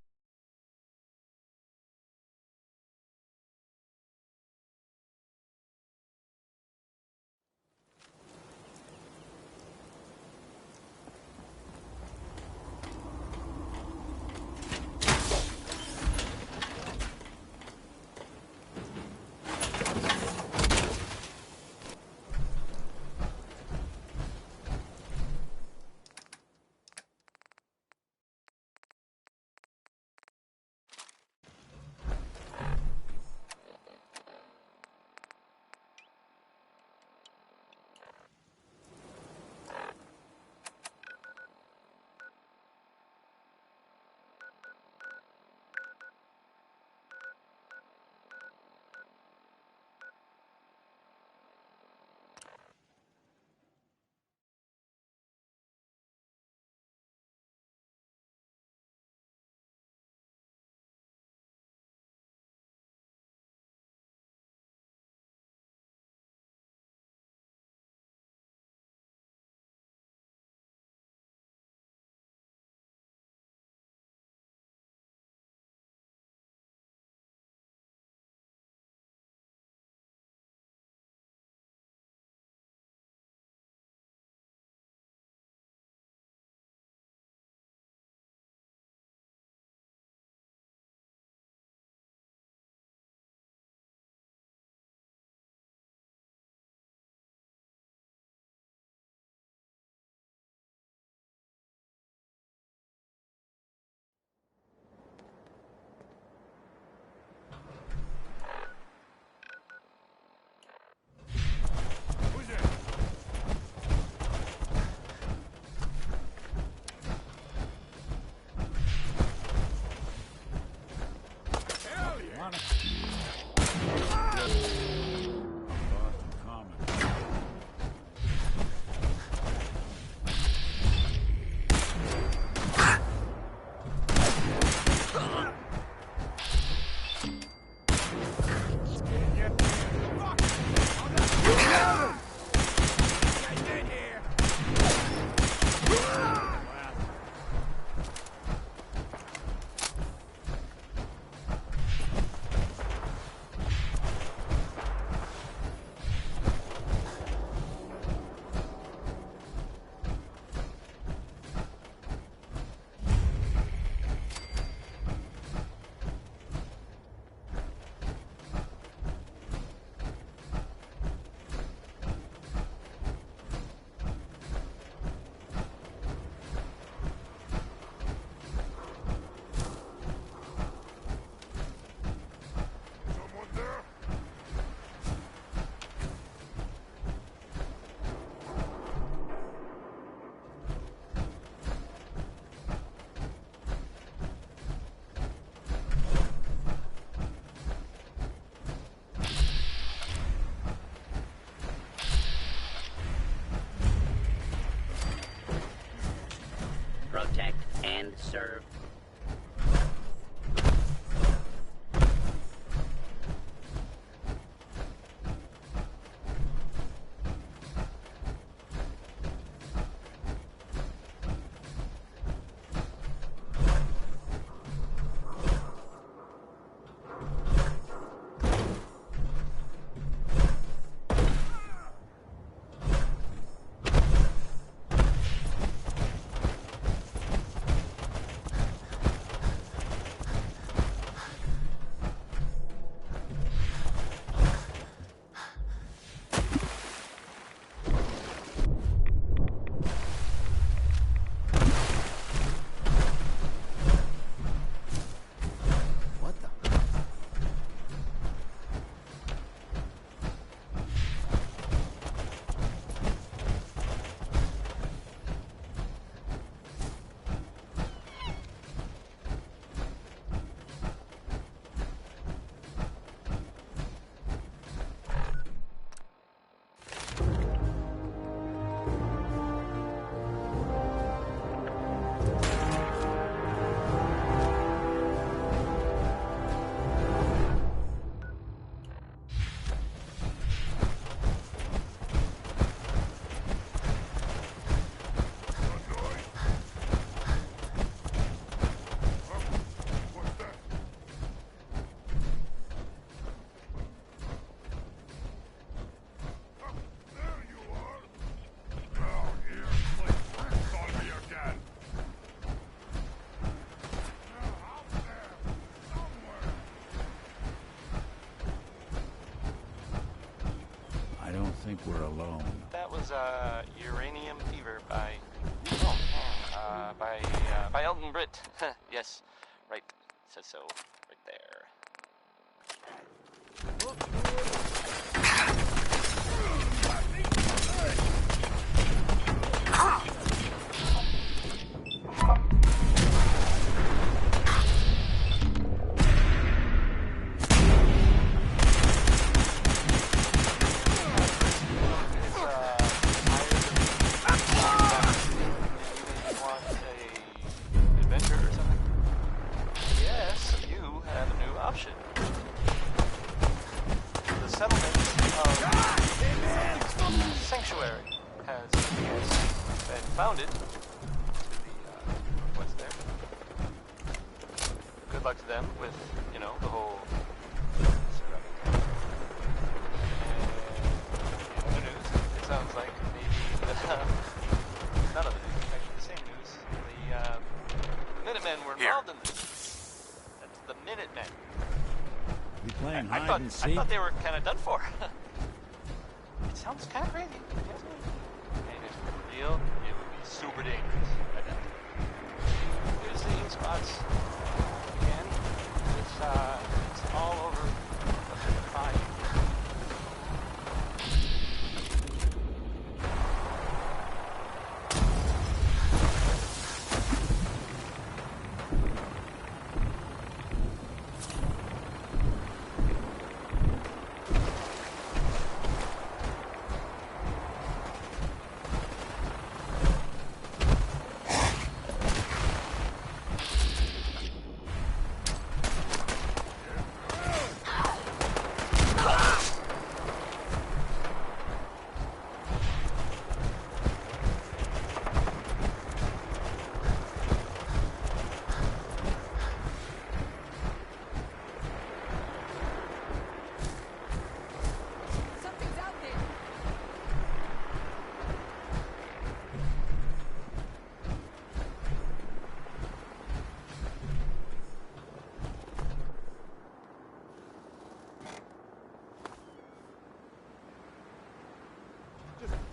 protect, and serve. I don't think we're alone. That was Uranium Fever by by Elton Britt. Yes, right. Says so right there. Founded to the what's there. Good luck to them with, you know, the whole surrounding thing. And in other news, it sounds like maybe not other news, actually the same news. The Minutemen were involved in this. That's the Minutemen. We playing I hide and seek? thought they were kind of done for. It sounds kind of crazy, doesn't it? And if real, it would be super dangerous. I bet. Here's the ink spots. Again, it's all over the fire.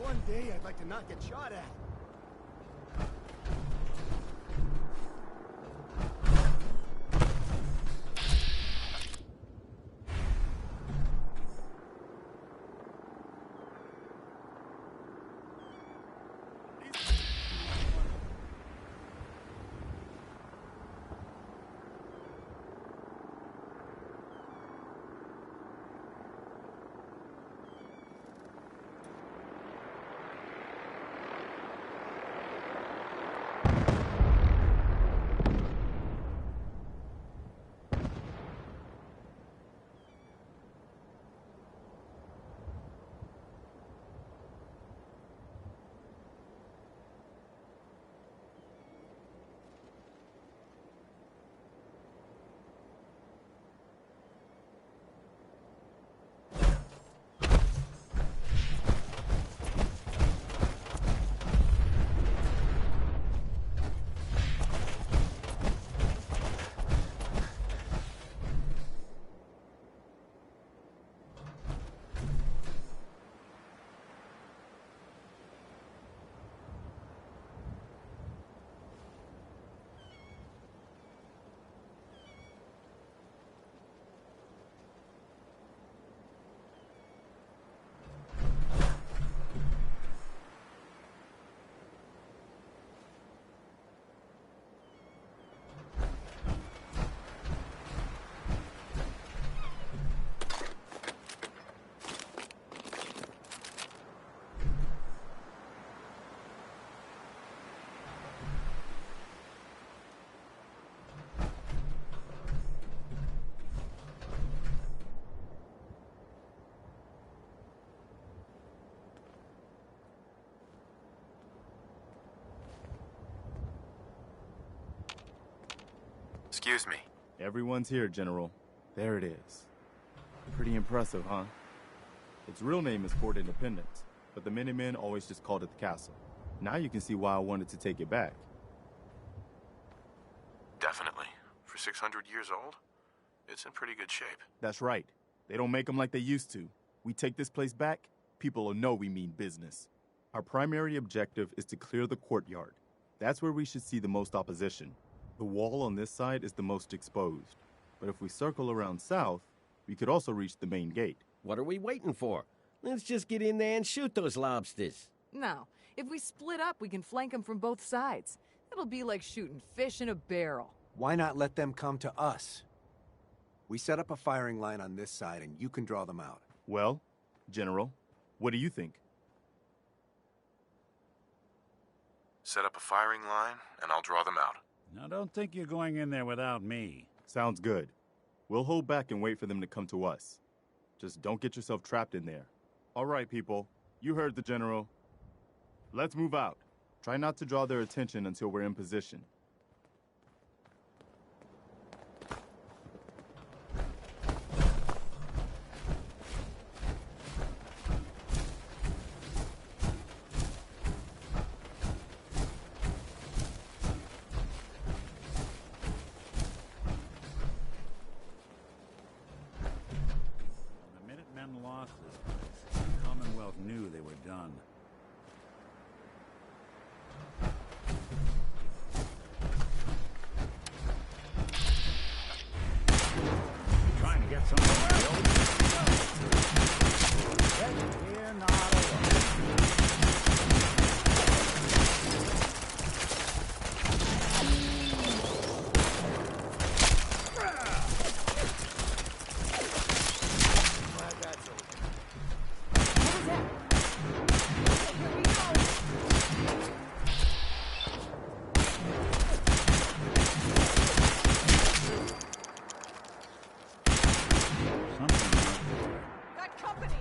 One day I'd like to not get shot at. Excuse me. Everyone's here, General. There it is. Pretty impressive, huh? Its real name is Fort Independence, but the Minutemen always just called it the castle. Now you can see why I wanted to take it back. Definitely. For 600 years old, it's in pretty good shape. That's right. They don't make them like they used to. We take this place back, people will know we mean business. Our primary objective is to clear the courtyard. That's where we should see the most opposition. The wall on this side is the most exposed. But if we circle around south, we could also reach the main gate. What are we waiting for? Let's just get in there and shoot those lobsters. No. If we split up, we can flank them from both sides. It'll be like shooting fish in a barrel. Why not let them come to us? We set up a firing line on this side, and you can draw them out. Well, General, what do you think? Set up a firing line, and I'll draw them out. Now, don't think you're going in there without me. Sounds good. We'll hold back and wait for them to come to us. Just don't get yourself trapped in there. All right, people. You heard the General. Let's move out. Try not to draw their attention until we're in position. The Minutemen lost this place. The Commonwealth knew they were done. Trying to get someone killed? Get here, not Got company!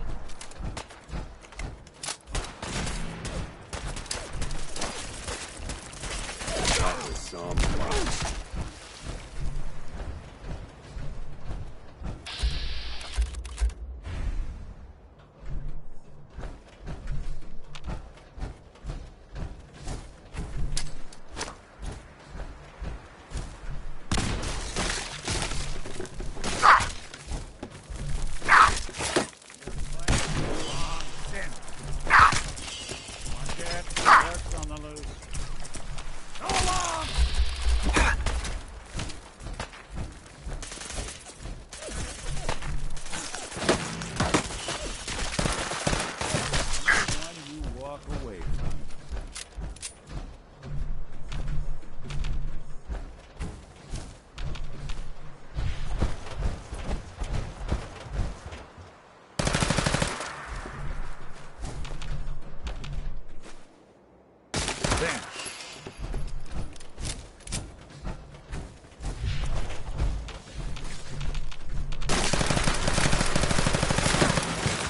That was some... On the loose. Why do you walk away from it?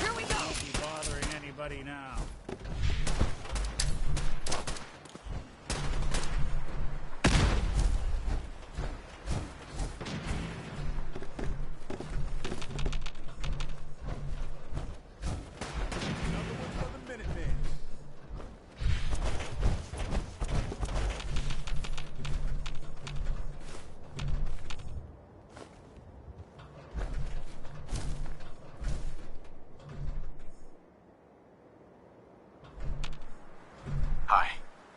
Here we go! Don't be bothering anybody now. Another one for the Minutemen. Hi.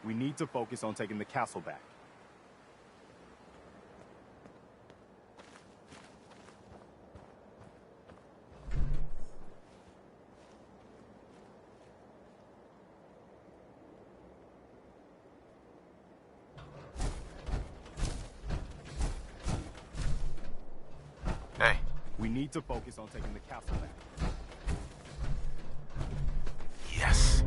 We need to focus on taking the castle back. Hey. We need to focus on taking the castle back. Yes.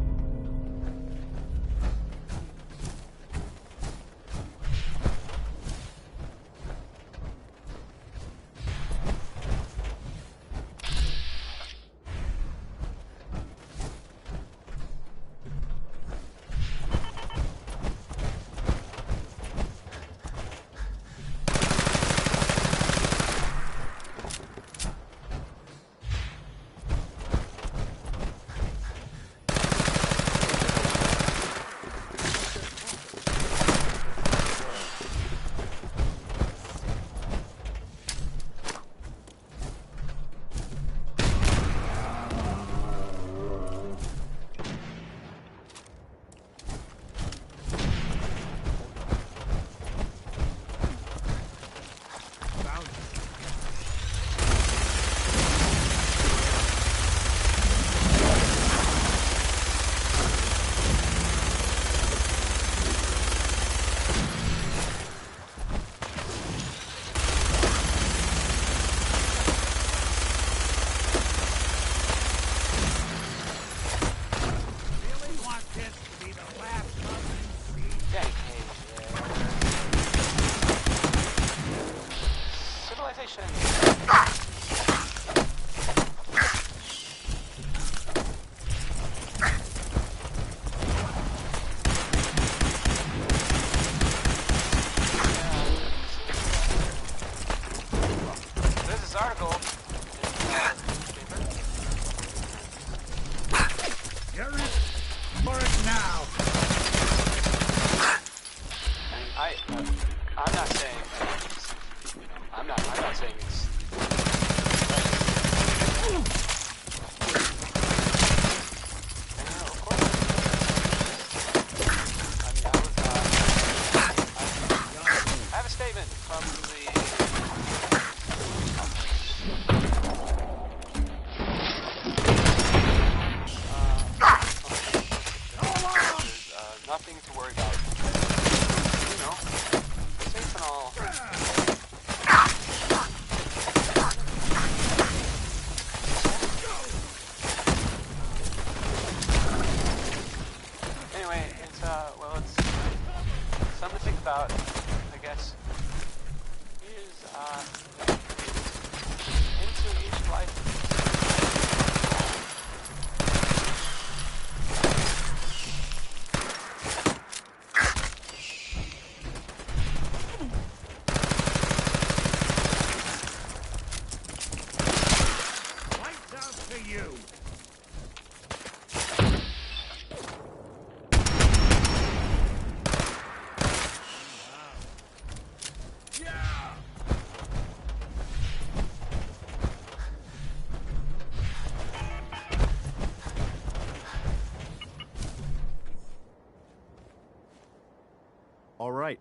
I'm not saying, I'm not saying it's. I have a statement from nothing to worry about. You know, safe and all. Anyway, it's well, it's something to think about, I guess. Is into each life. All right.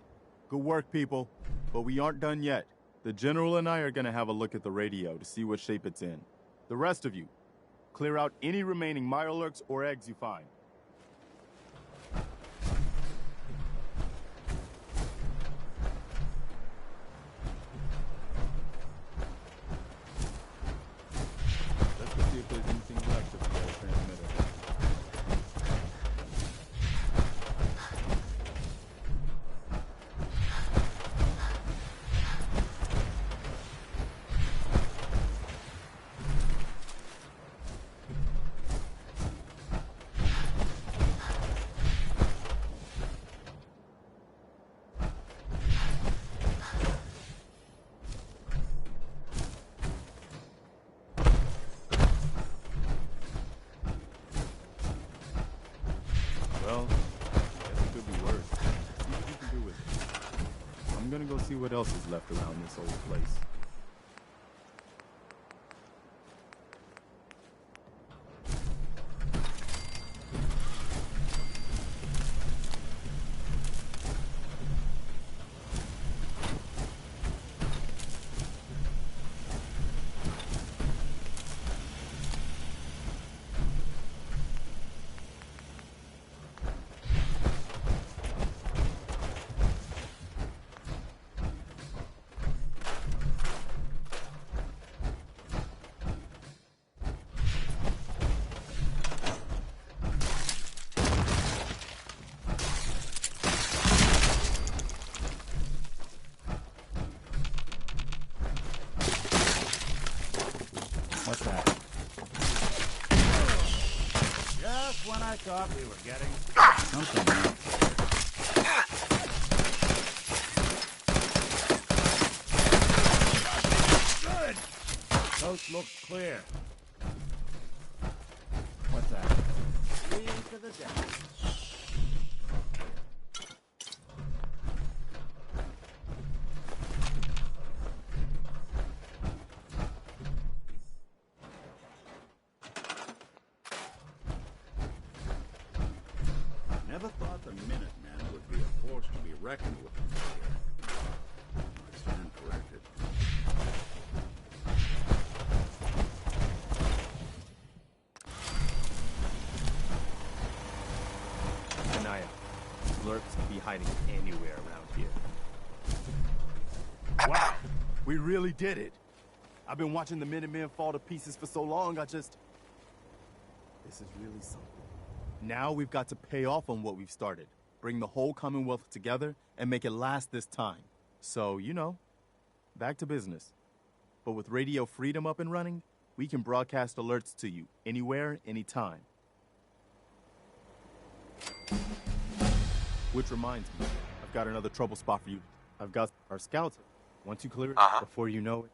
Good work, people. But we aren't done yet. The General and I are gonna have a look at the radio to see what shape it's in. The rest of you, clear out any remaining Mirelurks or eggs you find. Let's go see if there's anything left of the old transmitter. Well, I guess it could be worse. See what you can do with it. I'm gonna go see what else is left around this old place. What's that? Just when I thought we were getting Something else. good. Coast looks clear. What's that? Free to the deck. Never thought the Minutemen would be a force to be reckoned with here. I stand corrected. Anaya, Lurks could be hiding anywhere around here. Wow, we really did it. I've been watching the Minutemen fall to pieces for so long, this is really something. Now we've got to pay off on what we've started. Bring the whole Commonwealth together and make it last this time. So, you know, back to business. But with Radio Freedom up and running, we can broadcast alerts to you anywhere, anytime. Which reminds me, I've got another trouble spot for you. I've got our scouts. Once you clear it, before you know it,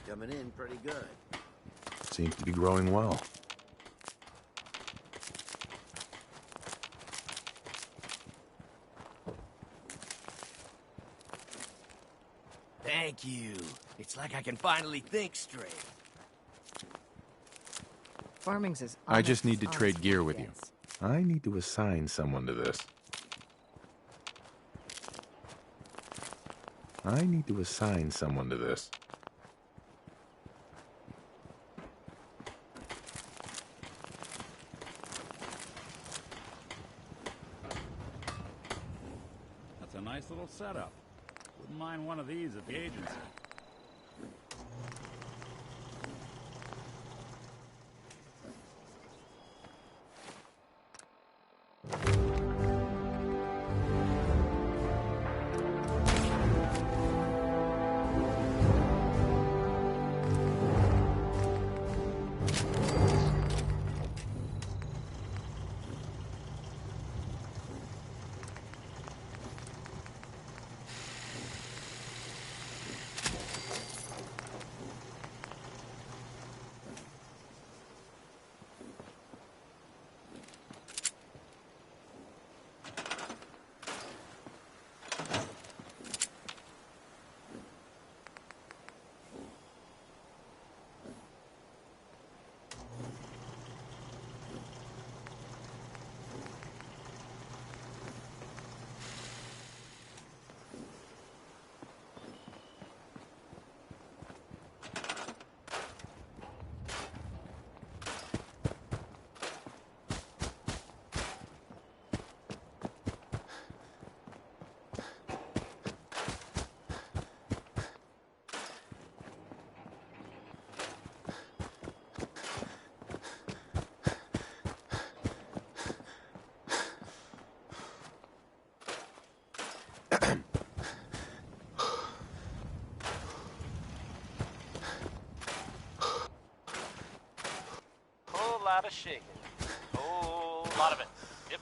coming in pretty good. Seems to be growing well. Thank you. It's like I can finally think straight. Farming's as I just honest need to as trade honest gear work with you. gets. I need to assign someone to this. I need to assign someone to this. That's a nice little setup. Wouldn't mind one of these at the agency. Whole lot of shaking. Whole lot of it. Yep.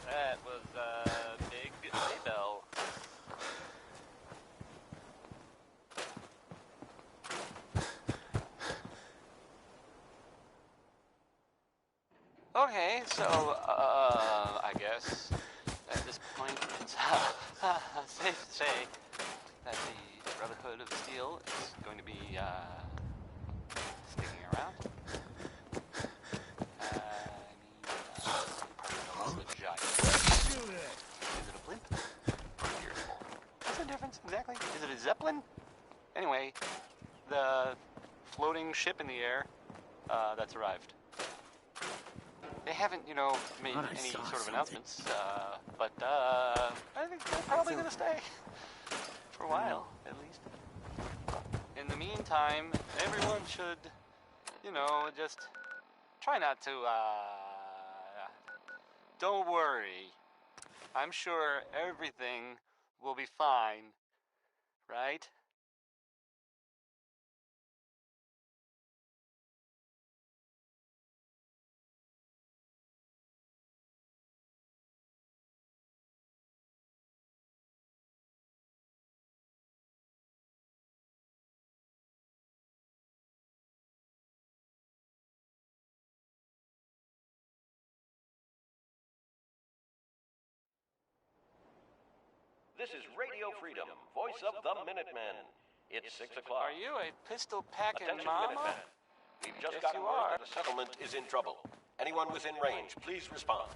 That was a big Maybell. Okay, so, I guess at this point it's safe to say that the Brotherhood of Steel is going to be sticking around. The giant. Is it a blimp? Or a dirigible? What's the difference exactly? Is it a zeppelin? Anyway, the floating ship in the air that's arrived. They haven't, you know, made any sort of announcements, but I think they're probably going to stay for a while, at least. In the meantime, everyone should, you know, just try not to, don't worry. I'm sure everything will be fine, right? This is Radio Freedom, voice of the Minutemen. It's 6 o'clock. Are you a pistol-packing Attention, mama? Minutemen. We've just Yes, gotten you word are. that the settlement is in trouble. Anyone within range, please respond.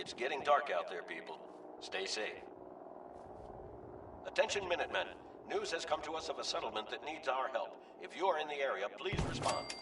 It's getting dark out there, people. Stay safe. Attention, Minutemen. News has come to us of a settlement that needs our help. If you are in the area, please respond.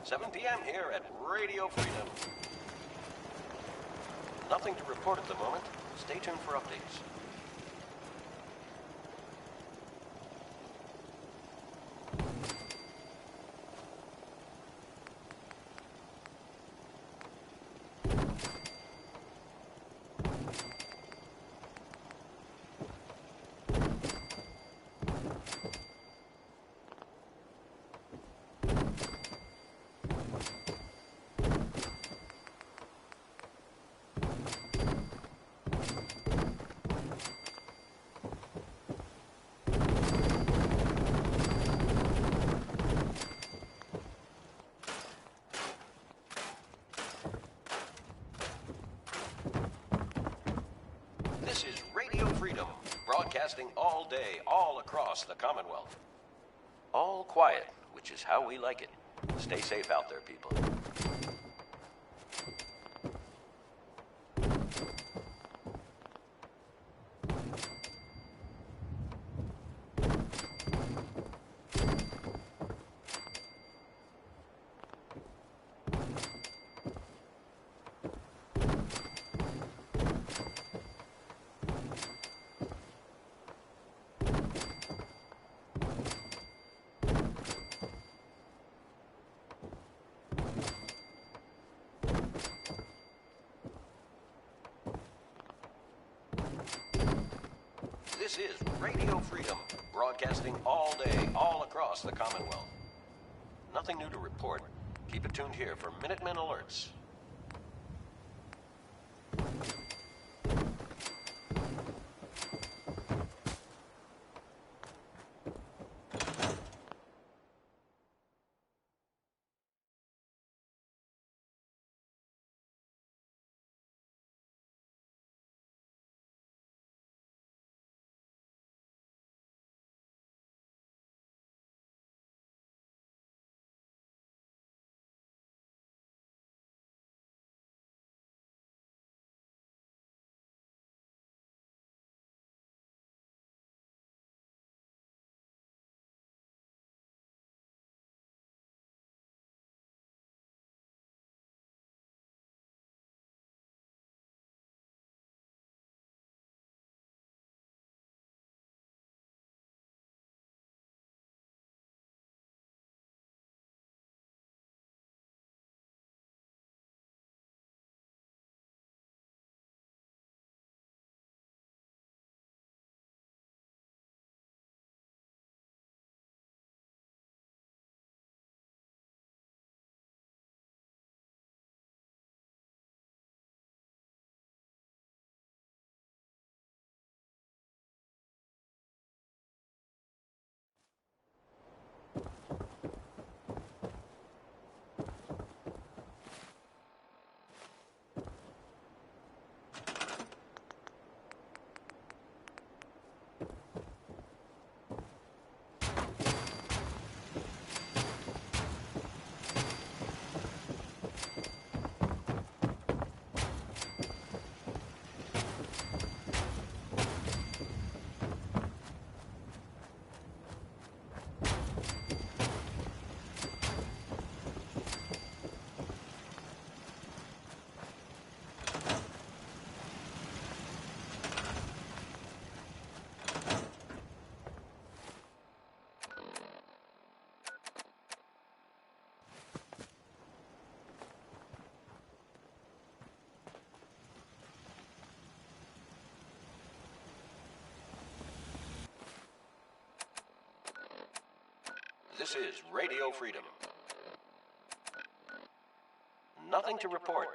"7 p.m. here at Radio Freedom. Nothing to report at the moment. Stay tuned for updates." This is Radio Freedom, broadcasting all day, all across the Commonwealth. All quiet, which is how we like it. Stay safe out there, people. This is Radio Freedom, broadcasting all day, all across the Commonwealth. Nothing new to report. Keep it tuned here for Minutemen alerts. This is Radio Freedom. Nothing to report.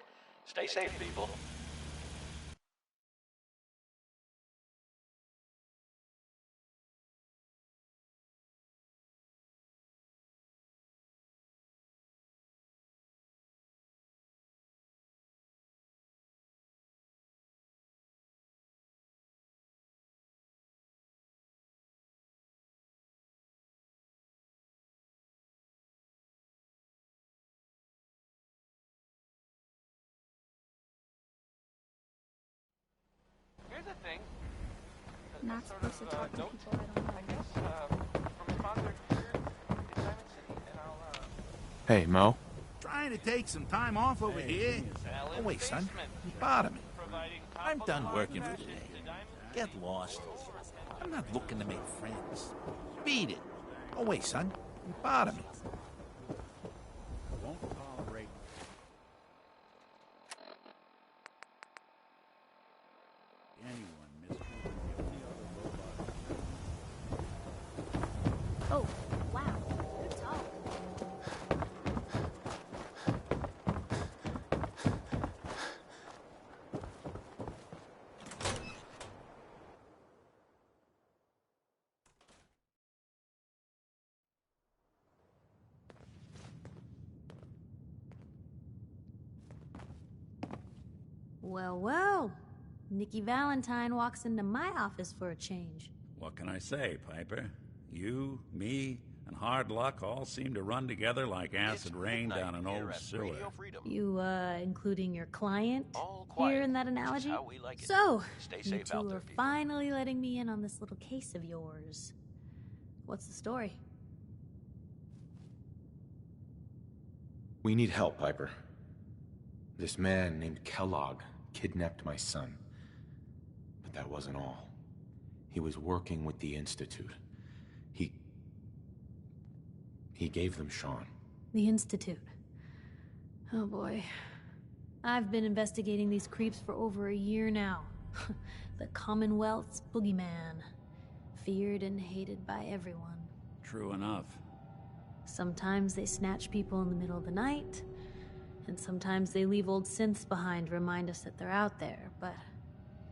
Stay safe, people. Here's the thing. Not supposed to talk to people I don't know. I guess from a concert here in Diamond City, and I'll Hey, Mo. Trying to take some time off over here? Oh, wait, son. You bother me. I'm done working for today. Get lost. I'm not looking to make friends. Beat it. Oh, wait, son. You bother me. Won't tolerate. Anyone mistreating the only other robot. Oh, wow. Good talk. Well, well. Nikki Valentine walks into my office for a change. What can I say, Piper? You, me, and hard luck all seem to run together like acid rain down an old sewer. You, including your client quiet, here in that which is analogy? how we like it. So, Stay you safe two out there, are people. finally letting me in on this little case of yours. What's the story? We need help, Piper. This man named Kellogg kidnapped my son. But that wasn't all. He was working with the Institute. He gave them Sean. The Institute. Oh boy. I've been investigating these creeps for over a year now. The Commonwealth's boogeyman. Feared and hated by everyone. True enough. Sometimes they snatch people in the middle of the night, and sometimes they leave old synths behind to remind us that they're out there, but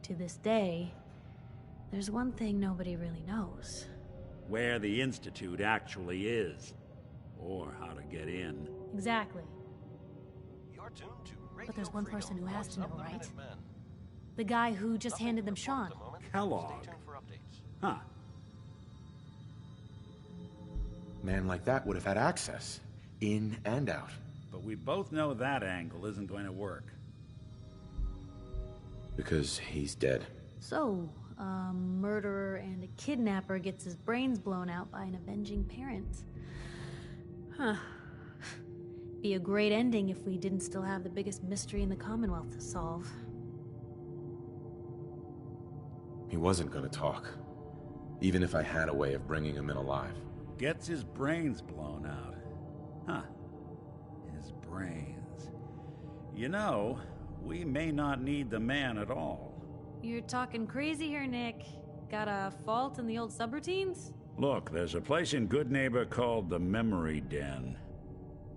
to this day, there's one thing nobody really knows. Where the Institute actually is. Or how to get in. Exactly. You're tuned to But there's one person who has to know, right? Minutemen. The guy who just handed them Sean. Kellogg. Stay tuned for updates. Huh. Man like that would have had access. In and out. But we both know that angle isn't going to work. Because he's dead. So, a murderer and a kidnapper gets his brains blown out by an avenging parent. Huh. Be a great ending if we didn't still have the biggest mystery in the Commonwealth to solve. He wasn't gonna talk. Even if I had a way of bringing him in alive. Gets his brains blown out. Huh. His brains. You know, we may not need the man at all. You're talking crazy here, Nick. Got a fault in the old subroutines? Look, there's a place in Good Neighbor called the Memory Den.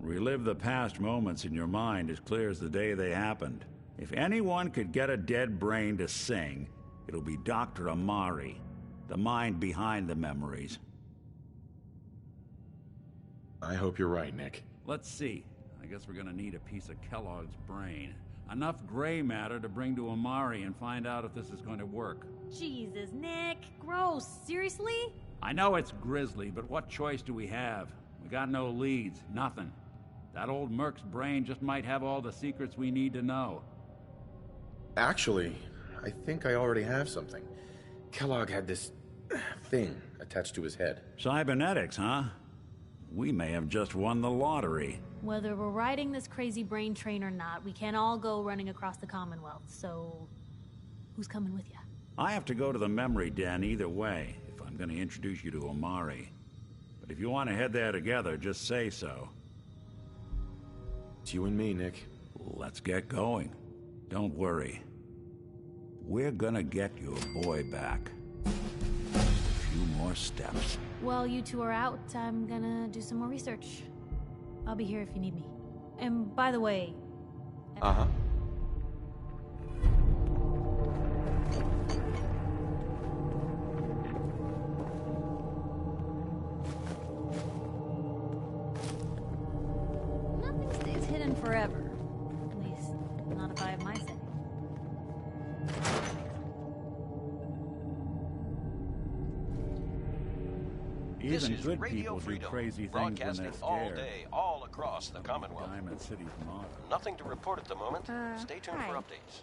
Relive the past moments in your mind as clear as the day they happened. If anyone could get a dead brain to sing, it'll be Dr. Amari, the mind behind the memories. I hope you're right, Nick. Let's see. I guess we're gonna need a piece of Kellogg's brain. Enough gray matter to bring to Amari and find out if this is going to work. Jesus, Nick. Gross. Seriously? I know it's grisly, but what choice do we have? We got no leads, nothing. That old Merc's brain just might have all the secrets we need to know. Actually, I think I already have something. Kellogg had this thing attached to his head. Cybernetics, huh? We may have just won the lottery. Whether we're riding this crazy brain train or not, we can't all go running across the Commonwealth, so... who's coming with you? I have to go to the Memory Den either way, if I'm going to introduce you to Amari. But if you want to head there together, just say so. It's you and me, Nick. Let's get going. Don't worry. We're gonna get your boy back. Just a few more more steps. While you two are out, I'm gonna do some more research. I'll be here if you need me. And by the way... Uh-huh. Nothing stays hidden forever. At least, not if I have my say. Even good people do crazy things when they're scared. All day, all across the Commonwealth. Diamond City's motto. Nothing to report at the moment. Stay tuned for updates.